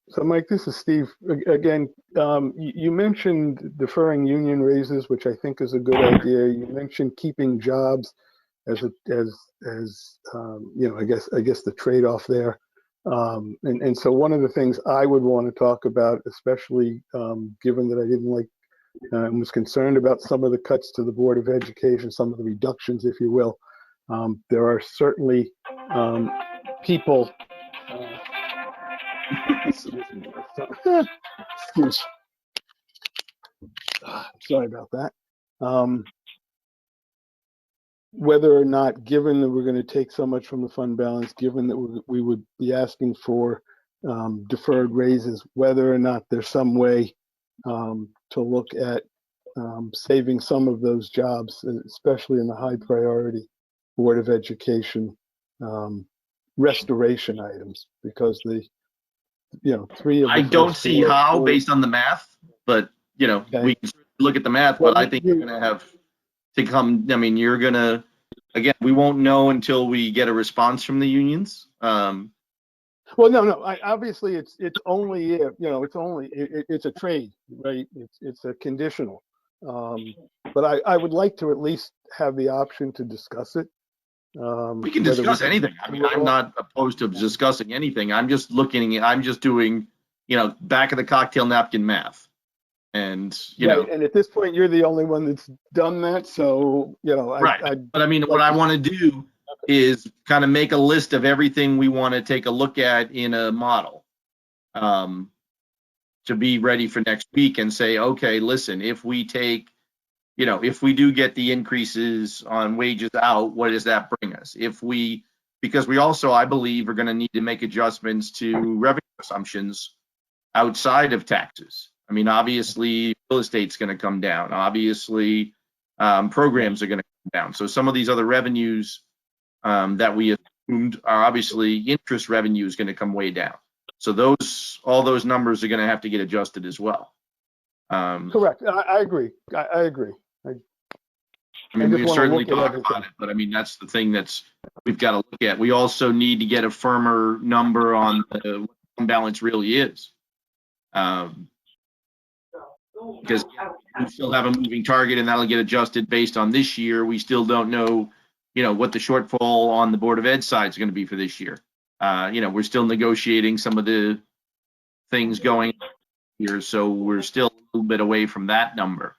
So, Mike, this is Steve again. You mentioned deferring union raises, which I think is a good idea. You mentioned keeping jobs as I guess the trade-off there. And so one of the things I would want to talk about, especially given that I didn't like and was concerned about some of the cuts to the Board of Education, some of the reductions, if you will. There are certainly people. Excuse. Sorry about that. Whether or not, given that we're going to take so much from the fund balance, given that we would be asking for deferred raises, whether or not there's some way to look at saving some of those jobs, especially in the high priority Board of Education restoration items, because three of the I don't first see four how boards- based on the math, but Okay. we can look at the math, but I think you're going to have to come. I mean, you're going to, again, we won't know until we get a response from the unions. Well, no. Obviously, it's only it's a trade, right? It's a conditional. But I would like to at least have the option to discuss it. We can discuss anything. I mean, I'm not opposed to discussing anything. I'm just doing, back of the cocktail napkin math. And, Right, and at this point, you're the only one that's done that. So, right. But I mean, what I want to do is kind of make a list of everything we want to take a look at in a model to be ready for next week and say, okay, listen, if we take, if we do get the increases on wages out, what does that bring us? Because we also, I believe, are going to need to make adjustments to revenue assumptions outside of taxes. I mean, obviously, real estate's going to come down. Obviously, programs are going to come down. So some of these other revenues that we assumed are obviously interest revenue is going to come way down. So all those numbers are going to have to get adjusted as well. Correct. I agree. I agree. I mean, we just can wanna certainly look at talk everything. about it, but I mean, that's the thing we've got to look at. We also need to get a firmer number on what the fund balance really is. Because we still have a moving target and that'll get adjusted based on this year. We still don't know, what the shortfall on the Board of Ed side is going to be for this year. We're still negotiating some of the things going here, so we're still a little bit away from that number.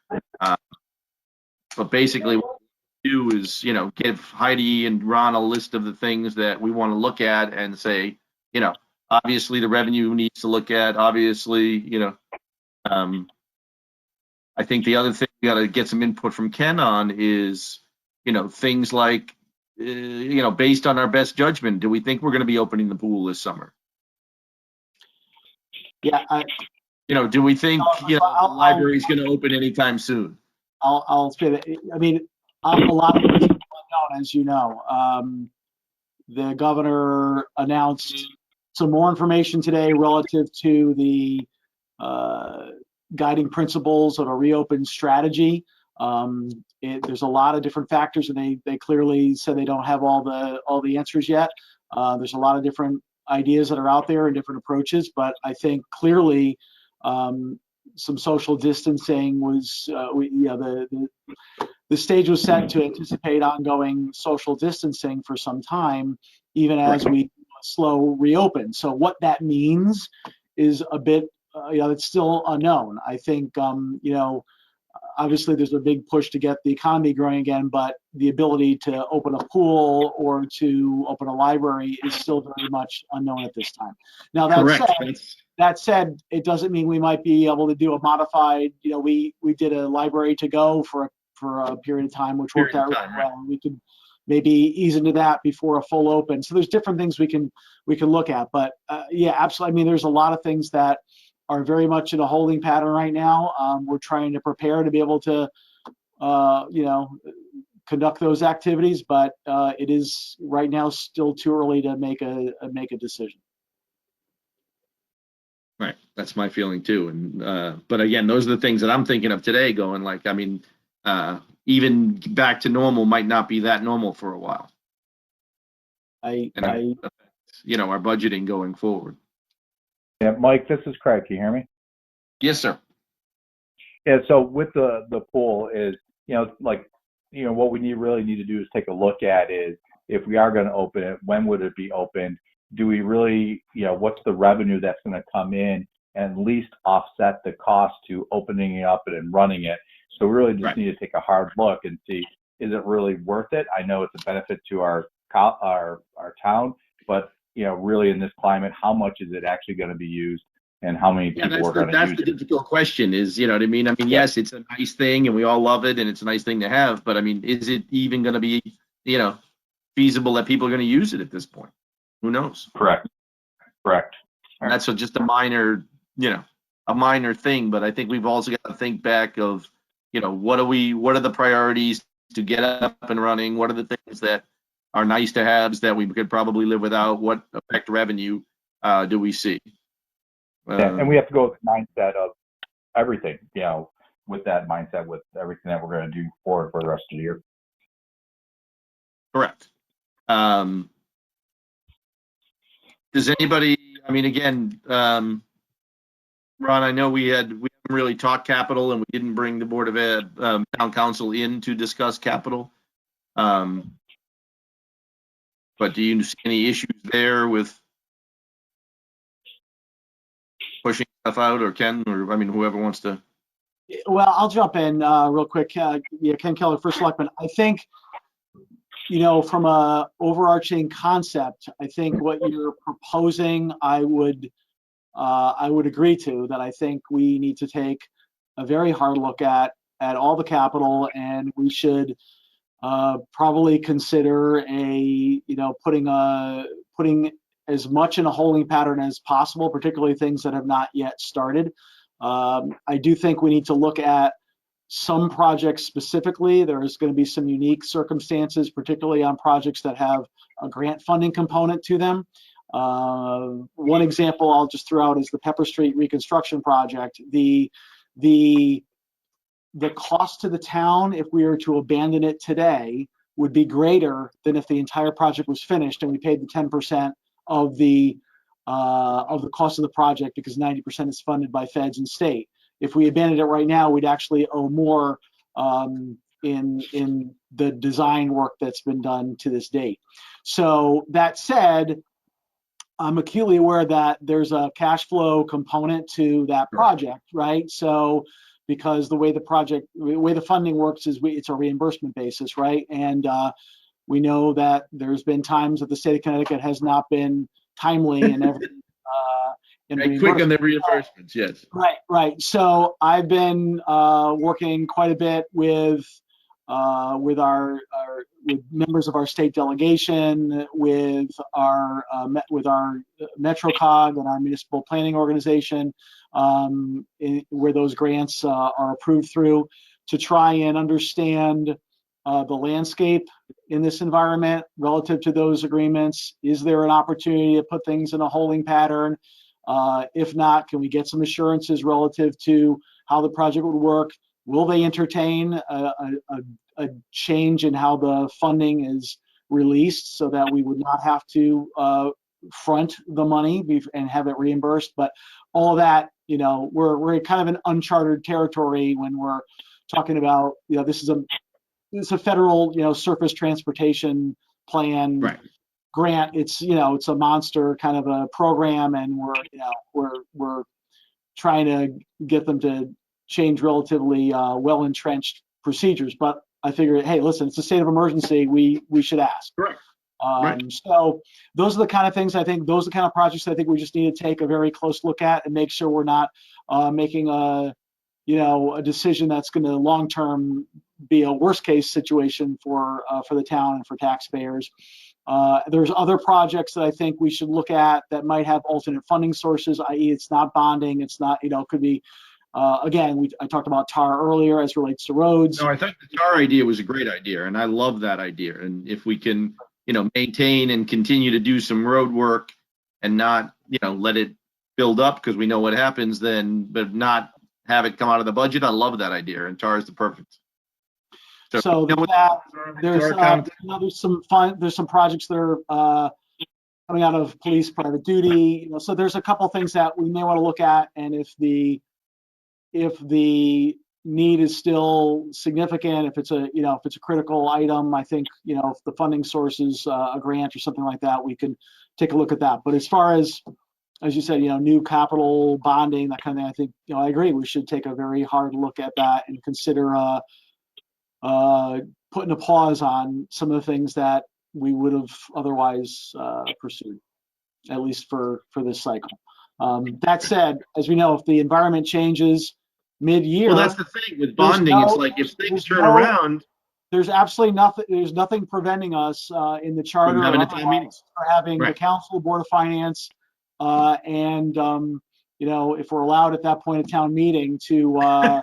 But basically what we do is, give Heidi and Ron a list of the things that we want to look at and say, obviously the revenue needs to look at, obviously, I think the other thing we got to get some input from Ken on is, things like, based on our best judgment, do we think we're going to be opening the pool this summer? Yeah. Do we think, the library is going to open anytime soon? I'll say that. I mean, a lot of it is unknown, as you know. The governor announced some more information today relative to the guiding principles of a reopened strategy. There's a lot of different factors, and they clearly said they don't have all the answers yet. There's a lot of different ideas that are out there and different approaches, but I think clearly some social distancing was, the stage was set to anticipate ongoing social distancing for some time, even as we slow reopen. So what that means is a bit, it's still unknown. I think, obviously there's a big push to get the economy growing again, but the ability to open a pool or to open a library is still very much unknown at this time. Now, that said, it doesn't mean we might be able to do a modified, we did a library to go for a period of time, which worked out really well. And we could maybe ease into that before a full open. So there's different things we can look at, but yeah, absolutely. I mean, there's a lot of things that are very much in a holding pattern right now. We're trying to prepare to be able to, conduct those activities, but it is right now still too early to make a decision. Right, that's my feeling too. And but again, those are the things that I'm thinking of today. Going like, I mean, even back to normal might not be that normal for a while. Our budgeting going forward. Yeah, Mike, this is Craig. Can you hear me? Yes, sir. Yeah, so with the pool is, what we really need to do is take a look at is if we are going to open it, when would it be open? Do we really, what's the revenue that's going to come in and at least offset the cost to opening it up and running it? So we really just need to take a hard look and see, is it really worth it? I know it's a benefit to our town, but really in this climate, how much is it actually going to be used, and how many people are going to use it? That's the difficult question. Is what I mean? I mean, yes, it's a nice thing, and we all love it, and it's a nice thing to have. But I mean, is it even going to be, feasible that people are going to use it at this point? Who knows? Correct. And that's just a minor thing. But I think we've also got to think back of, what are the priorities to get up and running? What are the things that are nice to haves that we could probably live without? What affect revenue do we see? And we have to go with the mindset of everything, with that mindset, with everything that we're going to do for the rest of the year. Correct. Does anybody, I mean, again, Ron, I know we haven't really talked capital, and we didn't bring the Board of Town Council in to discuss capital. But do you see any issues there with pushing stuff out, or Ken, or I mean, whoever wants to? Well, I'll jump in real quick. Ken Keller, First Selectman. I think, from a overarching concept, I think what you're proposing, I would agree to. That I think we need to take a very hard look at all the capital, and we should probably consider putting as much in a holding pattern as possible, particularly things that have not yet started. I do think we need to look at some projects specifically. There's going to be some unique circumstances, particularly on projects that have a grant funding component to them. One example I'll just throw out is the Pepper Street reconstruction project. The cost to the town, if we were to abandon it today, would be greater than if the entire project was finished and we paid the 10% of the cost of the project, because 90% is funded by feds and state. If we abandoned it right now, we'd actually owe more in the design work that's been done to this date. So that said, I'm acutely aware that there's a cash flow component to that project, right? So because the way the funding works is it's a reimbursement basis, right? And we know that there's been times that the state of Connecticut has not been timely in every quick on the reimbursements, yes. Right. So I've been working quite a bit with members of our state delegation, with our MetroCog and our municipal planning organization, where those grants are approved through, to try and understand the landscape in this environment relative to those agreements. Is there an opportunity to put things in a holding pattern? If not, can we get some assurances relative to how the project would work? will they entertain a change in how the funding is released so that we would not have to front the money and have it reimbursed? But all of that, we're kind of in uncharted territory when we're talking about, this is a federal, surface transportation plan. Right. Grant. It's a monster kind of a program, and we're trying to get them to change relatively well entrenched procedures. But I figured, hey, listen, it's a state of emergency. We should ask. Correct. Right. So those are the kind of things, I think those are the kind of projects I think we just need to take a very close look at and make sure we're not making a decision that's going to long term be a worst case situation for the town and for taxpayers. There's other projects that I think we should look at that might have alternate funding sources, i.e. it's not bonding, it's not, it could be, again, I talked about TAR earlier as relates to roads. No, I think the TAR idea was a great idea, and I love that idea. And if we can, maintain and continue to do some road work and not, let it build up because we know what happens then, but not have it come out of the budget, I love that idea, and TAR is the perfect. So there's some projects that are coming out of police private duty. So there's a couple things that we may want to look at, and if the need is still significant, if it's a critical item, I think if the funding source is a grant or something like that, we can take a look at that. But as far as you said, new capital bonding, that kind of thing, I think I agree. We should take a very hard look at that and consider putting a pause on some of the things that we would have otherwise pursued, at least for this cycle. That said, as we know, if the environment changes mid-year, well, that's the thing with bonding. It's like if things turn around, there's absolutely nothing. There's nothing preventing us in the charter having a town meeting, for having the council, board of finance, and if we're allowed at that point at town meeting to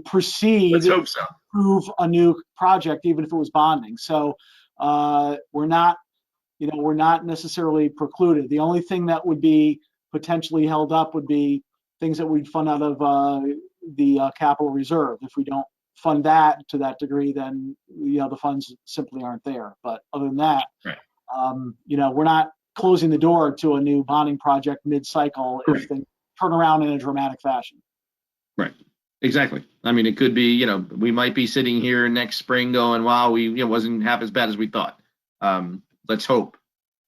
proceed. Let's hope so. Approve a new project, even if it was bonding. So we're not necessarily precluded. The only thing that would be potentially held up would be things that we'd fund out of the capital reserve. If we don't fund that to that degree, then the funds simply aren't there. But other than that, we're not closing the door to a new bonding project mid-cycle if things turn around in a dramatic fashion. Right. Exactly. I mean, it could be, we might be sitting here next spring going, wow, it wasn't half as bad as we thought. Let's hope.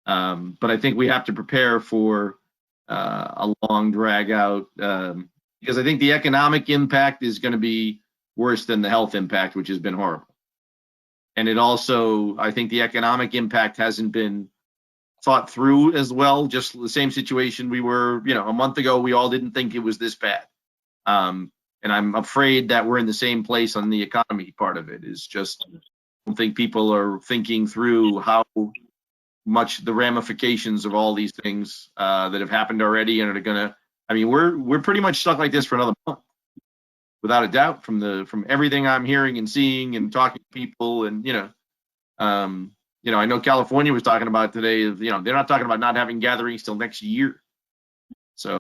But I think we have to prepare for a long drag out because I think the economic impact is going to be worse than the health impact, which has been horrible. And it also, I think the economic impact hasn't been thought through as well. Just the same situation we were, a month ago, we all didn't think it was this bad. And I'm afraid that we're in the same place on the economy part of it. Is just, I don't think people are thinking through how much the ramifications of all these things that have happened already and are gonna. I mean, we're pretty much stuck like this for another month, without a doubt. From everything I'm hearing and seeing and talking to people, and I know California was talking about today. They're not talking about not having gatherings till next year. So,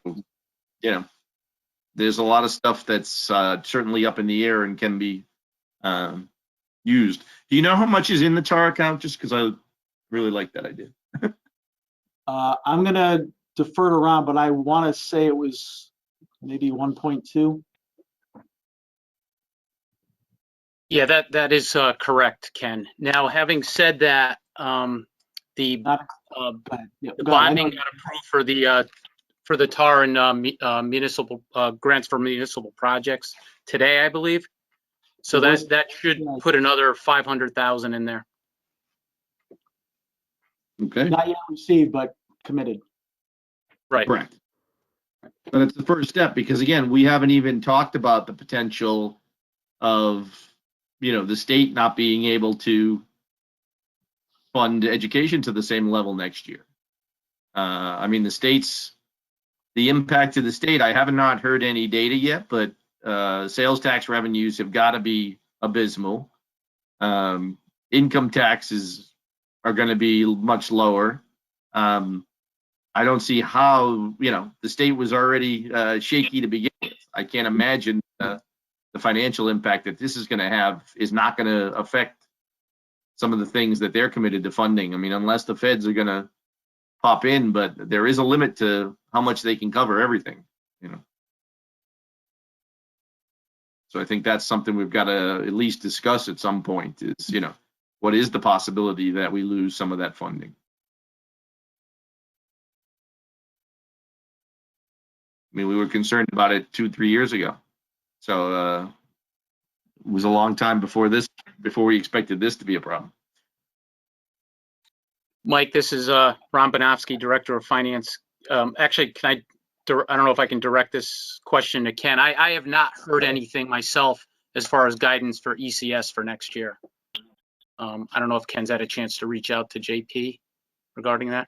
there's a lot of stuff that's certainly up in the air and can be used. Do you know how much is in the TAR account? Just because I really like that idea. I'm going to defer to Ron, but I want to say it was maybe 1.2. Yeah, that is correct, Ken. Now, having said that, the bonding got approved for the TAR and municipal grants for municipal projects today, I believe. So that should put another 500,000 in there. Okay. Not yet received, but committed. Right. Correct. But it's the first step because again, we haven't even talked about the potential of the state not being able to fund education to the same level next year. I mean, the impact to the state, I have not heard any data yet, but sales tax revenues have got to be abysmal. Income taxes are going to be much lower. I don't see how, the state was already shaky to begin with. I can't imagine the financial impact that this is going to have is not going to affect some of the things that they're committed to funding. I mean, unless the feds are going to pop in, but there is a limit to how much they can cover everything, you know. So I think that's something we've got to at least discuss at some point is, you know, what is the possibility that we lose some of that funding? I mean, we were concerned about it 2-3 years ago. So it was a long time before we expected this to be a problem. Mike, this is Ron Bonofsky, Director of Finance. Actually, I don't know if I can direct this question to Ken. I have not heard anything myself as far as guidance for ECS for next year. I don't know if Ken's had a chance to reach out to JP regarding that.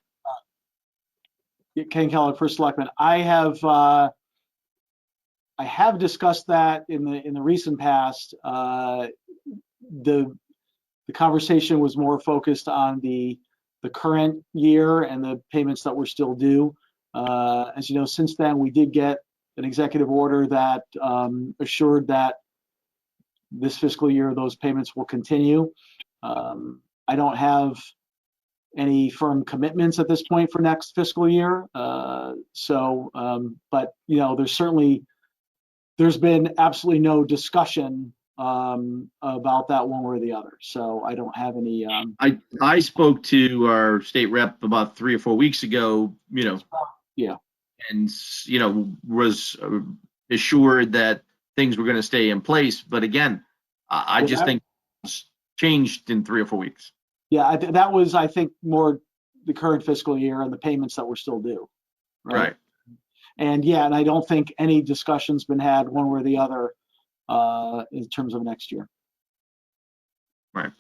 Ken Keller, First Selectman. I have discussed that in the recent past. The conversation was more focused on the current year and the payments that were still due. As you know, since then we did get an executive order that assured that this fiscal year those payments will continue. I don't have any firm commitments at this point for next fiscal year. But you know, there's been absolutely no discussion about that one way or the other. So I don't have any. I spoke to our state rep about 3 or 4 weeks ago, you know. Yeah. And, you know, was assured that things were going to stay in place. But again, I just think it's changed in 3 or 4 weeks. Yeah, that was, I think, more the current fiscal year and the payments that were still due. Right. And yeah, and I don't think any discussion's been had one way or the other in terms of next year. Right.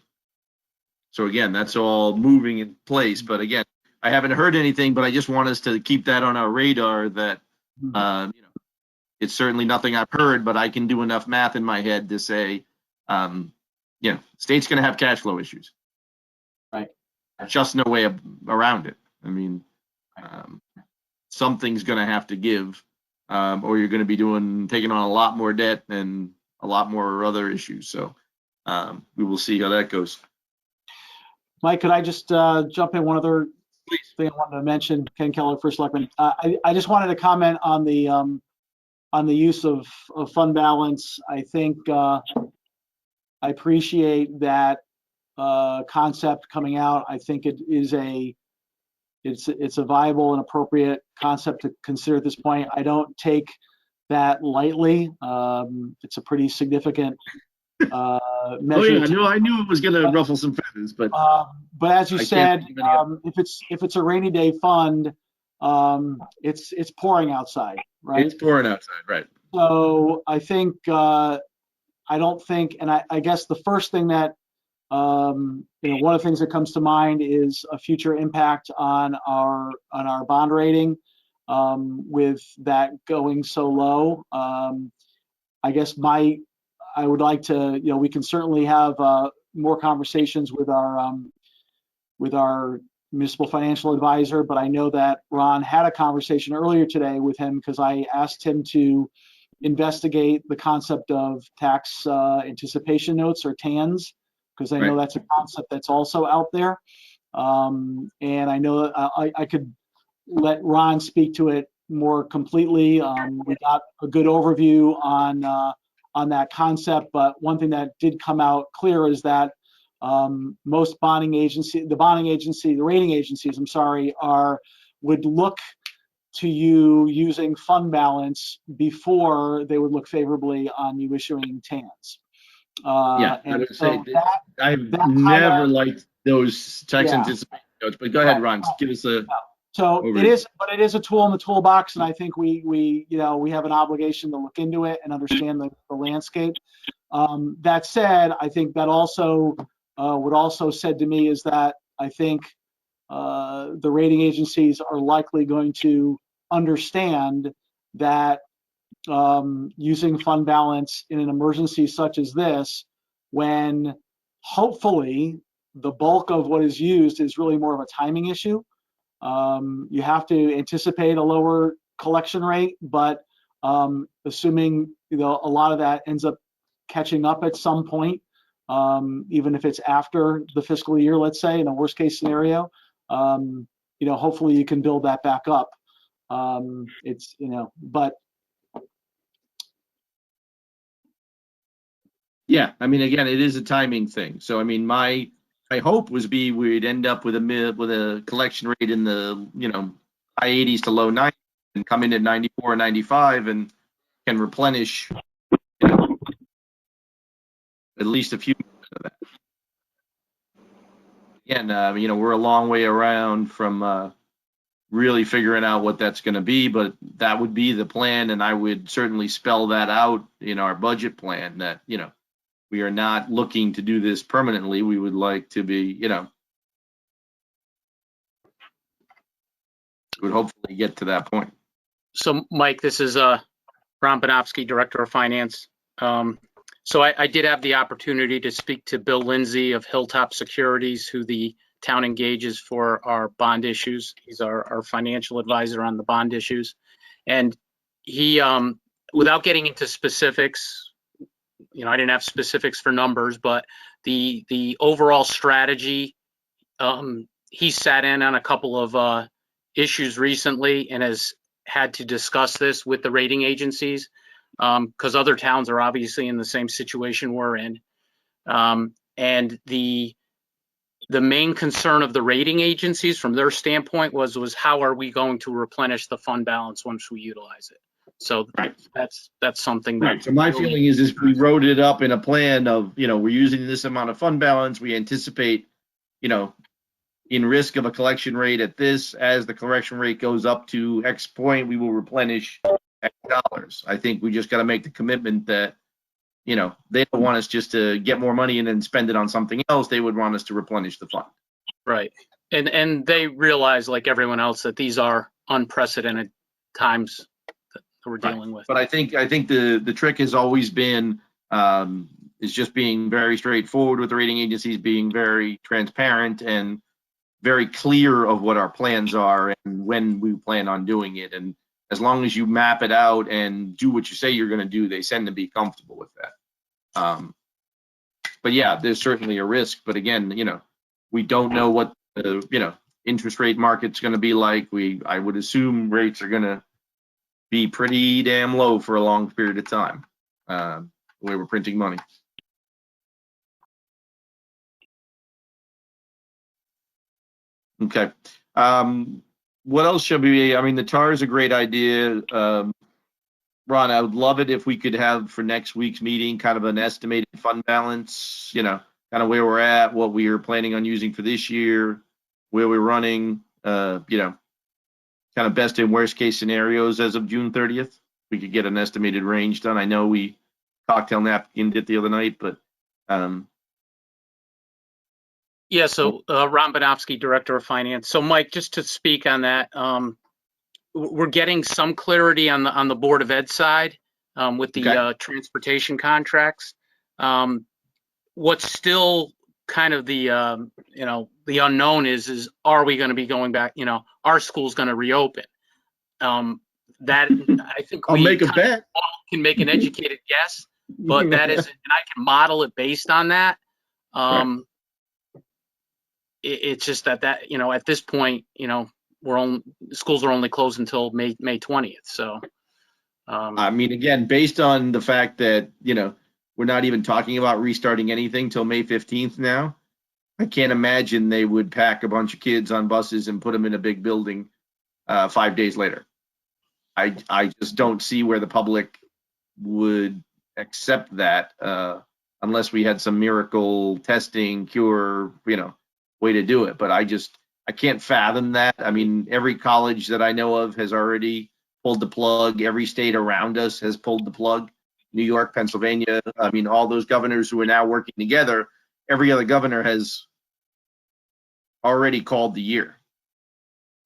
So again, that's all moving in place. But again, I haven't heard anything, but I just want us to keep that on our radar that, you know, it's certainly nothing I've heard, but I can do enough math in my head to say, you know, state's going to have cash flow issues. Right. There's just no way around it. I mean, something's going to have to give, or you're going to be taking on a lot more debt and a lot more other issues. So we will see how that goes. Mike, could I just jump in one other thing I wanted to mention? Ken Keller, First Selectman. I just wanted to comment on the use of fund balance. I think I appreciate that concept coming out. I think it is it's a viable and appropriate concept to consider at this point. I don't take that lightly. It's a pretty significant measure. Oh yeah, I knew it was going to ruffle some feathers, but as you said, if it's a rainy day fund, it's pouring outside, right? It's pouring outside, right? So I think I don't think, and I guess the first thing that you know, one of the things that comes to mind is a future impact on our bond rating with that going so low. I guess I would like to, you know, we can certainly have more conversations with our municipal financial advisor, but I know that Ron had a conversation earlier today with him because I asked him to investigate the concept of tax anticipation notes, or TANs, because I know that's a concept that's also out there. And I know that I could let Ron speak to it more completely. We got a good overview on that concept, but one thing that did come out clear is that most the rating agencies, I'm sorry, would look to you using fund balance before they would look favorably on you issuing TANs. Yeah, I would say I've never liked those tax anticipation notes, but go ahead, Ron, give us a. So it is a tool in the toolbox, and I think we have an obligation to look into it and understand the landscape. That said, I think that also what also said to me is that I think the rating agencies are likely going to understand that using fund balance in an emergency such as this, when hopefully the bulk of what is used is really more of a timing issue. You have to anticipate a lower collection rate, but assuming a lot of that ends up catching up at some point, even if it's after the fiscal year, let's say, in a worst case scenario. Hopefully you can build that back up. But Yeah, I mean, again, it is a timing thing. So, I mean, my hope was we'd end up with a collection rate in the, high 80s to low 90s and come in at 94 or 95 and can replenish, at least a few of that. Again, we're a long way around from really figuring out what that's going to be, but that would be the plan, and I would certainly spell that out in our budget plan that, we are not looking to do this permanently. We would like to be, would hopefully get to that point. So, Mike, this is Ron Panofsky, Director of Finance. So I did have the opportunity to speak to Bill Lindsay of Hilltop Securities, who the town engages for our bond issues. He's our financial advisor on the bond issues. And he, without getting into specifics, I didn't have specifics for numbers, but the overall strategy, he sat in on a couple of issues recently and has had to discuss this with the rating agencies, because other towns are obviously in the same situation we're in. And the main concern of the rating agencies from their standpoint was how are we going to replenish the fund balance once we utilize it? So Right. that's something that. Right. So my feeling is we wrote it up in a plan of, we're using this amount of fund balance. We anticipate, in risk of a collection rate at this, as the collection rate goes up to X point, we will replenish X dollars. I think we just got to make the commitment that, they don't want us just to get more money and then spend it on something else. They would want us to replenish the fund. Right. And they realize, like everyone else, that these are unprecedented times that we're dealing with. But I think the trick has always been is just being very straightforward with the rating agencies, being very transparent and very clear of what our plans are and when we plan on doing it. And as long as you map it out and do what you say you're going to do, they tend to be comfortable with that. But yeah, there's certainly a risk. But again, we don't know what the interest rate market's going to be like. I would assume rates are going to be pretty damn low for a long period of time, the way we're printing money. Okay. What else should we? I mean, the TAR is a great idea. Ron, I would love it if we could have for next week's meeting kind of an estimated fund balance, kind of where we're at, what we are planning on using for this year, where we're running, kind of best and worst case scenarios as of June 30th. We could get an estimated range done. I know we cocktail napkined it the other night, but yeah, so Ron Panofsky, Director of Finance. So Mike, just to speak on that, we're getting some clarity on the Board of Ed side with the transportation contracts. What's still kind of the the unknown is are we going to be going back? Our school's going to reopen. That I think I'll make a bet. Can make an educated guess, but that is, and I can model it based on that. Right. It's just that at this point, schools are only closed until May 20th. So, I mean, again, based on the fact that, we're not even talking about restarting anything till May 15th now, I can't imagine they would pack a bunch of kids on buses and put them in a big building 5 days later. I just don't see where the public would accept that unless we had some miracle testing, cure, way to do it. But I can't fathom that. I mean, every college that I know of has already pulled the plug. Every state around us has pulled the plug. New York, Pennsylvania. I mean, all those governors who are now working together, every other governor has already called the year.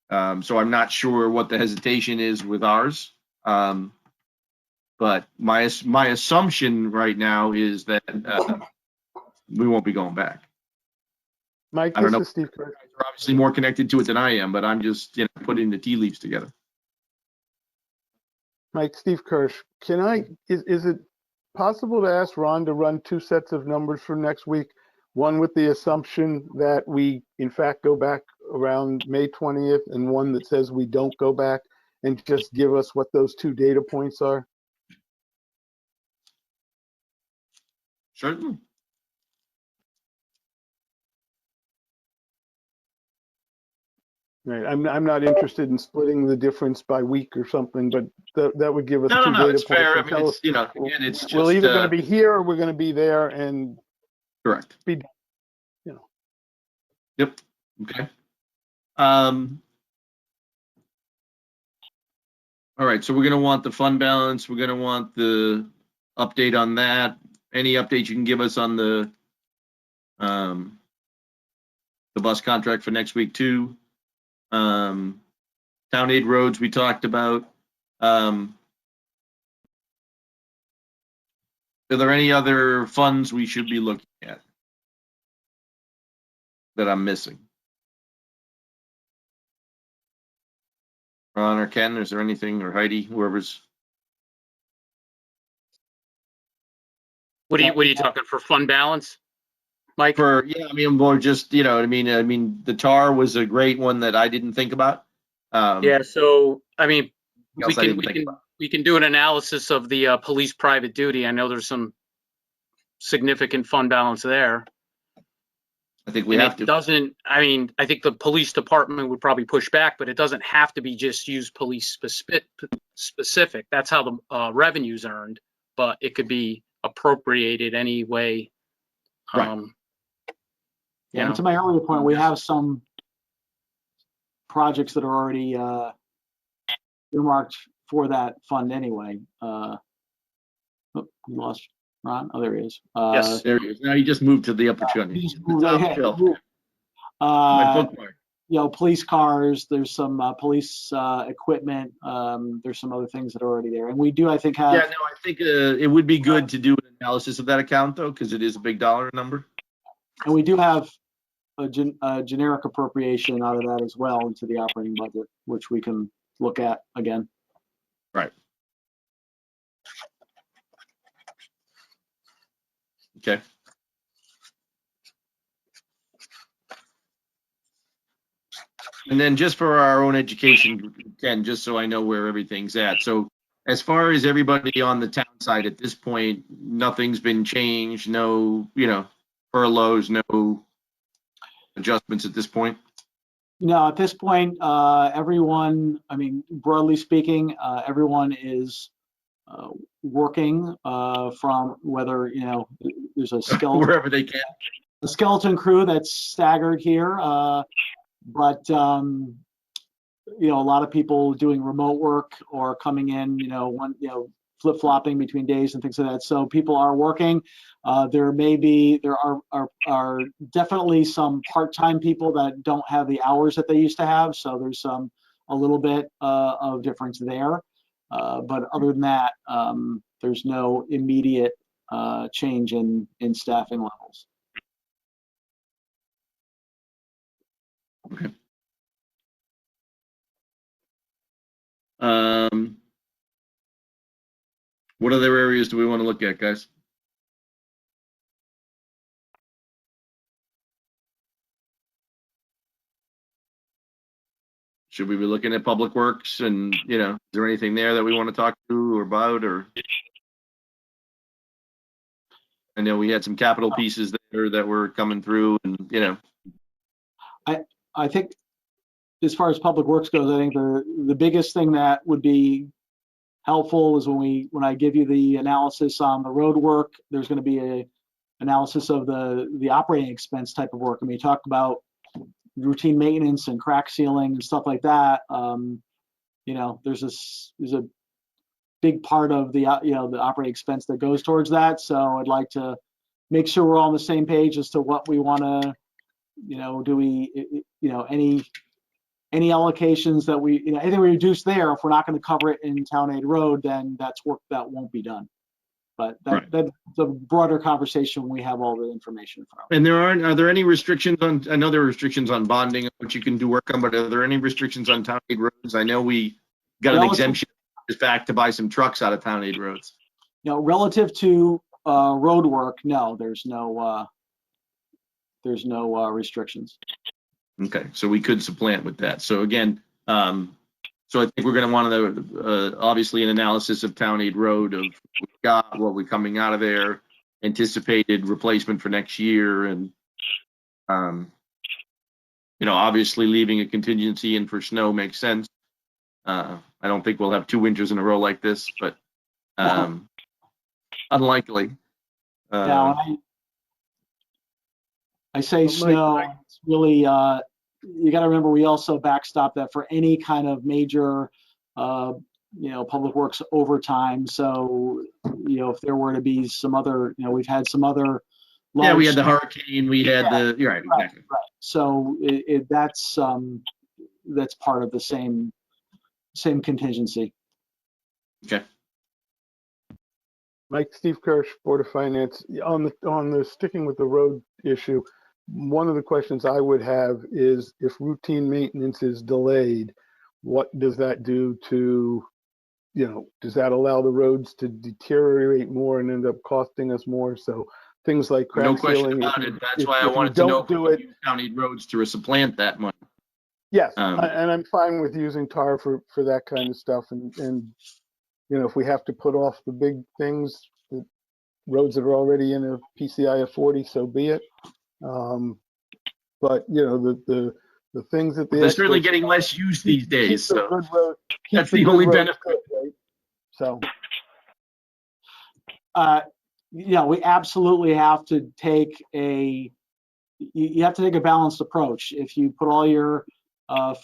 So I'm not sure what the hesitation is with ours. But my assumption right now is that we won't be going back. Mike, I don't this know. is Steve Kirsch. You're obviously more connected to it than I am, but I'm just putting the tea leaves together. Mike, Steve Kirsch, is it possible to ask Ron to run 2 sets of numbers for next week? One with the assumption that we, in fact, go back around May 20th, and one that says we don't go back, and just give us what those 2 data points are? Certainly. Right. I'm not interested in splitting the difference by week or something, but that would give us No, 2 no, data it's points. fair. I and mean, tell it's, us you know, again, it's just. we're either going to be here or we're going to be there, and Correct. be, you know. Yep. Okay. All right, so we're gonna want the fund balance. We're gonna want the update on that. Any update you can give us on the bus contract for next week too. Town aid roads we talked about. Are there any other funds we should be looking at that I'm missing? Ron or Ken, is there anything, or Heidi, whoever's. What are you talking for fund balance, Mike? Yeah, I mean, more just, you know, I mean, the TAR was a great one that I didn't think about. Yeah, so I mean, What else I didn't think about? we can do an analysis of the police private duty. I know there's some significant fund balance there. I think we And have it to. doesn't, I mean, I think the police department would probably push back, but it doesn't have to be just used police specific. That's how the revenue's earned, but it could be appropriated any way. Right. You Yeah, know, and to my earlier point, we have some projects that are already earmarked for that fund anyway. Oh, we lost Ron. Oh, there he is. yes. There he is. Now you just moved to the upper chimney. He just The moved top ahead. shelf. My bookmark. You know, police cars. There's some police equipment. There's some other things that are already there, and we do, I think, have. Yeah, no, I think it would be good to do an analysis of that account though, because it is a big dollar number. And we do have a generic appropriation out of that as well into the operating budget, which we can look at again. Right. Okay. And then just for our own education, Ken, just so I know where everything's at. So as far as everybody on the town side at this point, nothing's been changed, no, you know, furloughs, no adjustments at this point? No, at this point, everyone, I mean, broadly speaking, everyone is working from whether, you know, there's a skeleton, Wherever they can. a skeleton crew that's staggered here. But you know, a lot of people doing remote work or coming in, you know, flip-flopping between days and things like that. So people are working. There are definitely some part-time people that don't have the hours that they used to have. So there's a little bit of difference there. But other than that, there's no immediate change in staffing levels. Okay. What other areas do we want to look at, guys? Should we be looking at Public Works and, you know, is there anything there that we want to talk to or about, or? I know we had some capital pieces there that were coming through and, you know. I think as far as Public Works goes, I think the biggest thing that would be helpful is when I give you the analysis on the road work, there's going to be a analysis of the operating expense type of work. I mean, you talk about routine maintenance and crack sealing and stuff like that. You know, there's a big part of the the operating expense that goes towards that. So I'd like to make sure we're all on the same page as to what we want to, you know, do we, you know, any allocations that we, you know, anything we reduce there, if we're not going to cover it in town aid road, then that's work that won't be done. But that's a broader conversation when we have all the information from. And are there any restrictions on, I know there are restrictions on bonding, which you can do work on, but are there any restrictions on town aid roads? I know we got an exemption back to buy some trucks out of town aid roads. relative to road work, no, there's no restrictions. Okay, so we could supplant with that. So again, so I think we're going to want to obviously an analysis of Town Aid Road of what we got, what we're coming out of there, anticipated replacement for next year, and obviously leaving a contingency in for snow makes sense. I don't think we'll have 2 winters in a row like this, but unlikely. Now, I say snow. It's really you got to remember we also backstop that for any kind of major public works overtime. So if there were to be some other, we've had some other. Yeah, we had the hurricane. We had you're right, exactly. Right. So that's part of the same contingency. Okay. Mike, Steve Kirsch, Board of Finance. On the sticking with the road issue, one of the questions I would have is if routine maintenance is delayed, what does that do to, does that allow the roads to deteriorate more and end up costing us more? So things like crack No question sealing. about it. That's why I wanted to know if we could use county roads to supplant that money. Yes, and I'm fine with using tar for that kind of stuff. And if we have to put off the big things, the roads that are already in a PCI of 40, so be it. But the things that they're certainly getting less use these days. So that's the only benefit. Right? So. We absolutely have to take a balanced approach. If you put all your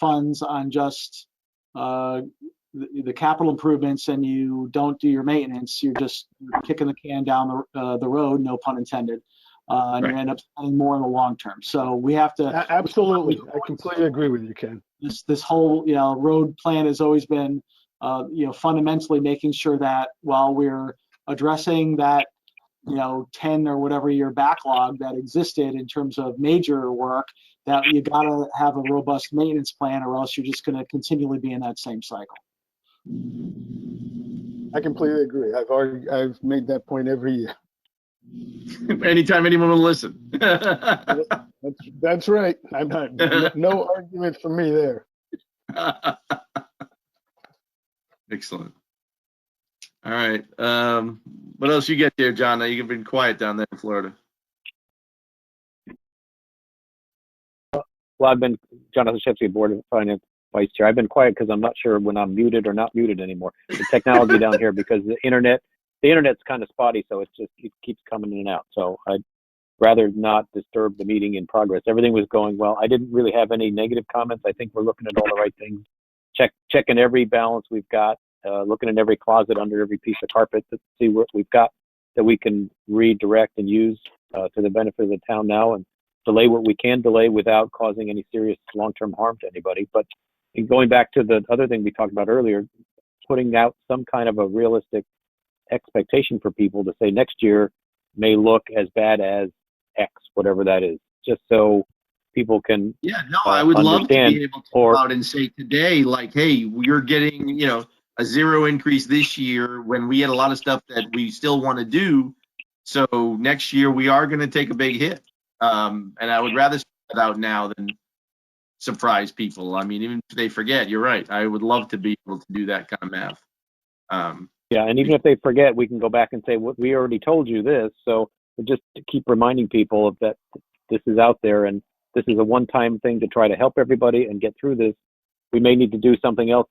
funds on just the capital improvements and you don't do your maintenance, you're just kicking the can down the road, no pun intended, and you end up spending more in the long term. So we have to absolutely. I completely agree with you, Ken. This whole road plan has always been fundamentally making sure that while we're addressing that 10 or whatever year backlog that existed in terms of major work, that you got to have a robust maintenance plan, or else you're just going to continually be in that same cycle. I completely agree. I've made that point every year. Anytime anyone will listen. That's right. I'm not. No argument for me there. Excellent. All right. What else you get there, John? Now you've been quiet down there in Florida. Well, I've been Jonathan Shepsky, Board of Finance Vice Chair. I've been quiet because I'm not sure when I'm muted or not muted anymore. The technology down here, because the internet's kind of spotty, so it keeps coming in and out. So I'd rather not disturb the meeting in progress. Everything was going well. I didn't really have any negative comments. I think we're looking at all the right things. Checking every balance we've got. Looking in every closet under every piece of carpet to see what we've got that we can redirect and use to the benefit of the town now, and delay what we can delay without causing any serious long-term harm to anybody. But going back to the other thing we talked about earlier, putting out some kind of a realistic expectation for people to say next year may look as bad as X, whatever that is, just so people can I would love to be able to go out and say today, like, hey, we're getting a zero increase this year when we had a lot of stuff that we still want to do. So next year we are going to take a big hit. And I would rather start that out now than surprise people. I mean, even if they forget, you're right. I would love to be able to do that kind of math. And even if they forget, we can go back and say, well, we already told you this. So just to keep reminding people of that this is out there, and this is a one-time thing to try to help everybody and get through this. We may need to do something else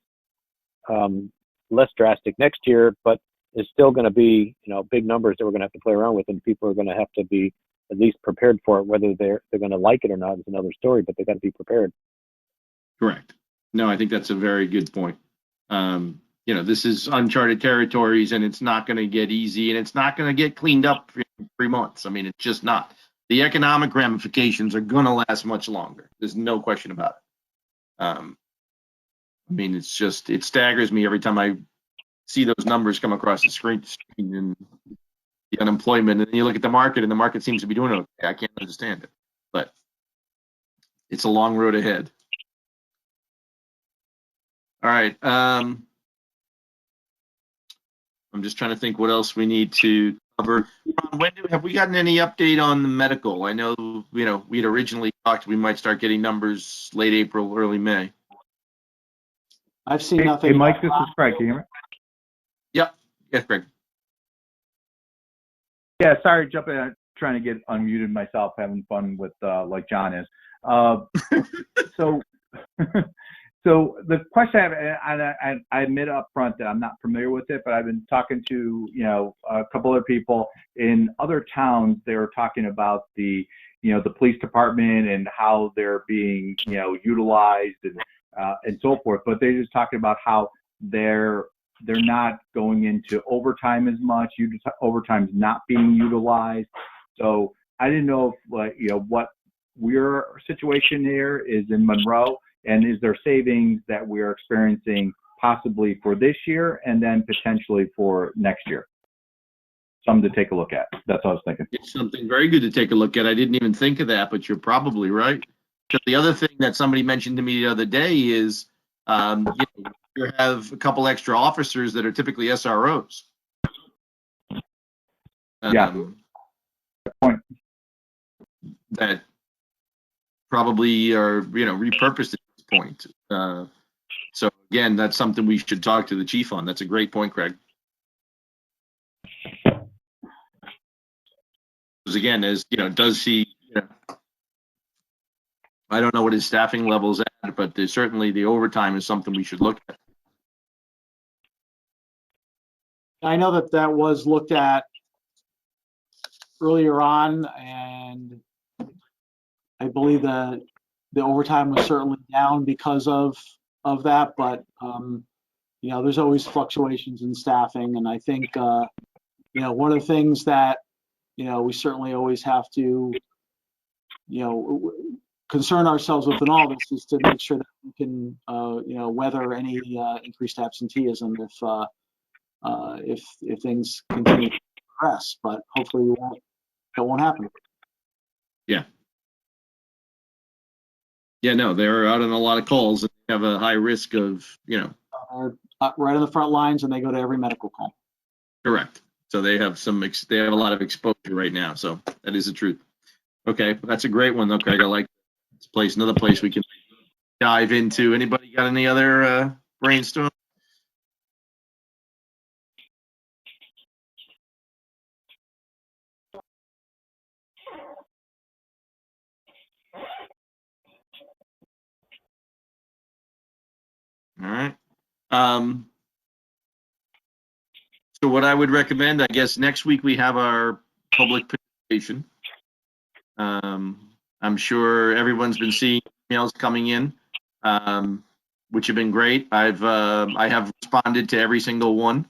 less drastic next year, but it's still going to be big numbers that we're going to have to play around with, and people are going to have to be at least prepared for it. Whether they're going to like it or not is another story, but they got to be prepared. Correct. No, I think that's a very good point. This is uncharted territories, and it's not going to get easy, and it's not going to get cleaned up for 3 months. I mean, it's just not. The economic ramifications are going to last much longer. There's no question about it. I mean, it staggers me every time I see those numbers come across the screen and the unemployment, and then you look at the market, and the market seems to be doing okay. I can't understand it, but it's a long road ahead. All right. I'm just trying to think what else we need to cover. Ron, have we gotten any update on the medical? I know, we had originally talked we might start getting numbers late April, early May. I've seen Hey, nothing. Mike, this is Craig. Can you hear me? Yep. Yes, Greg. Yeah, sorry, jumping in, trying to get unmuted myself, having fun with like John is. So, so the question I have, and I admit up front that I'm not familiar with it, but I've been talking to a couple other people in other towns. They were talking about the police department and how they're being utilized and so forth. But they're just talking about how they're not going into overtime as much. Overtime's not being utilized. So I didn't know if what your situation here is in Monroe, and is there savings that we are experiencing possibly for this year and then potentially for next year? Something to take a look at. That's what I was thinking. It's something very good to take a look at. I didn't even think of that, but you're probably right. The other thing that somebody mentioned to me the other day is you have a couple extra officers that are typically SROs. Yeah. Good point. That probably are repurposed at this point. So again, that's something we should talk to the chief on. That's a great point, Craig. Because again, as does he? I don't know what his staffing level's at, but there's certainly the overtime is something we should look at. I know that was looked at earlier on, and I believe that the overtime was certainly down because of that. But there's always fluctuations in staffing, and I think one of the things that we certainly always have to concern ourselves with in all this is to make sure that we can weather any increased absenteeism if things continue to progress. But hopefully that won't happen. Yeah. Yeah, no, they're out on a lot of calls and have a high risk of, They're right on the front lines, and they go to every medical call. Correct. So they have they have a lot of exposure right now. So that is the truth. Okay, that's a great one though, Craig. I like this place. Another place we can dive into. Anybody got any other brainstorm? All right. So what I would recommend, I guess next week we have our public participation. I'm sure everyone's been seeing emails coming in, which have been great. I have responded to every single one.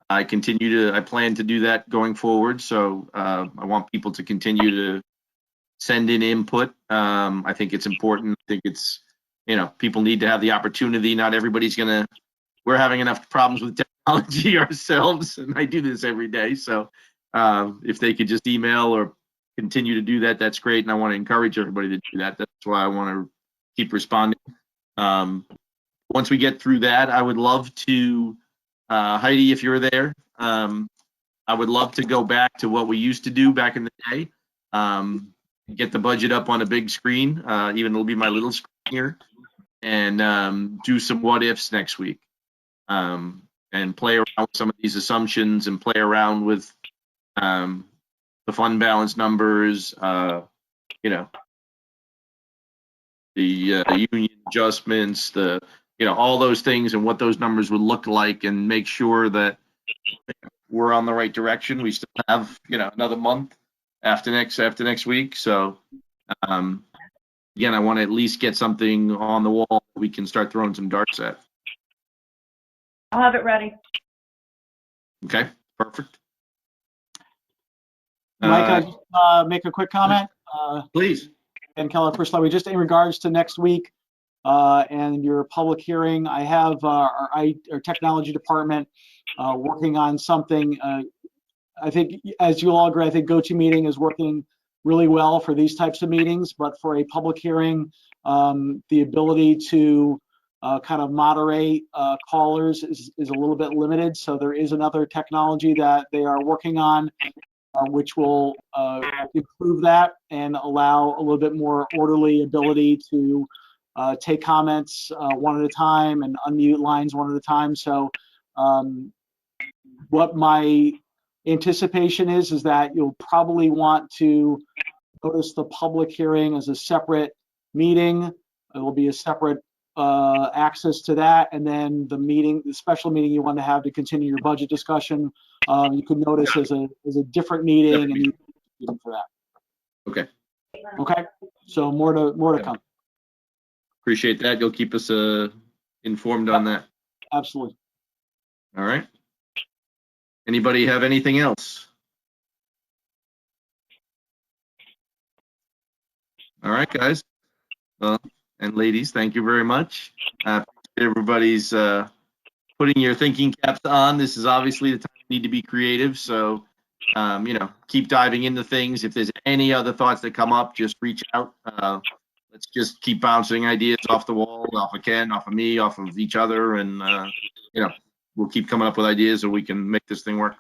I plan to do that going forward. So I want people to continue to send in input. I think it's important. I think it's, people need to have the opportunity. Not everybody's we're having enough problems with technology ourselves, and I do this every day. So if they could just email or continue to do that, that's great. And I want to encourage everybody to do that. That's why I want to keep responding. Once we get through that, I would love to, Heidi, if you're there, I would love to go back to what we used to do back in the day. Get the budget up on a big screen, even it'll be my little screen here, and do some what ifs next week, and play around with some of these assumptions and play around with the fund balance numbers, the union adjustments, all those things and what those numbers would look like, and make sure that we're on the right direction. We still have, another month after next week. So, again, I want to at least get something on the wall that we can start throwing some darts at. I'll have it ready. Okay, perfect. Mike, I just make a quick comment. Please. And Keller, first of all, just in regards to next week and your public hearing, I have our technology department working on something. I think, as you all agree, I think GoToMeeting is working really well for these types of meetings, but for a public hearing, the ability to kind of moderate callers is a little bit limited. So there is another technology that they are working on, which will improve that and allow a little bit more orderly ability to take comments one at a time and unmute lines one at a time. So what my anticipation is that you'll probably want to notice the public hearing as a separate meeting. It will be a separate access to that, and then the special meeting you want to have to continue your budget discussion, you could notice as a different meeting, and you can for that. Okay. Okay. So more to come. Appreciate that. You'll keep us informed on that. Absolutely. All right. Anybody have anything else? All right, guys. And ladies, thank you very much. Everybody's putting your thinking caps on. This is obviously the time you need to be creative. So, keep diving into things. If there's any other thoughts that come up, just reach out. Let's just keep bouncing ideas off the wall, off of Ken, off of me, off of each other. And, we'll keep coming up with ideas so we can make this thing work.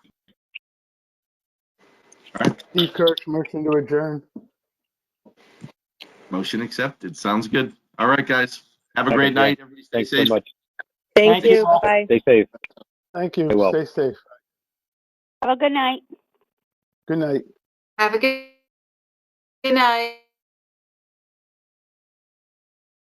All right. Steve Kirsch, motion to adjourn. Motion accepted. Sounds good. All right, guys. Have a great night. Everybody stay Thanks so safe. much. Thank Thank you you. all. Bye. Stay safe. Thank you. Stay well. Stay safe. Have a good night. Good night. Have a good night.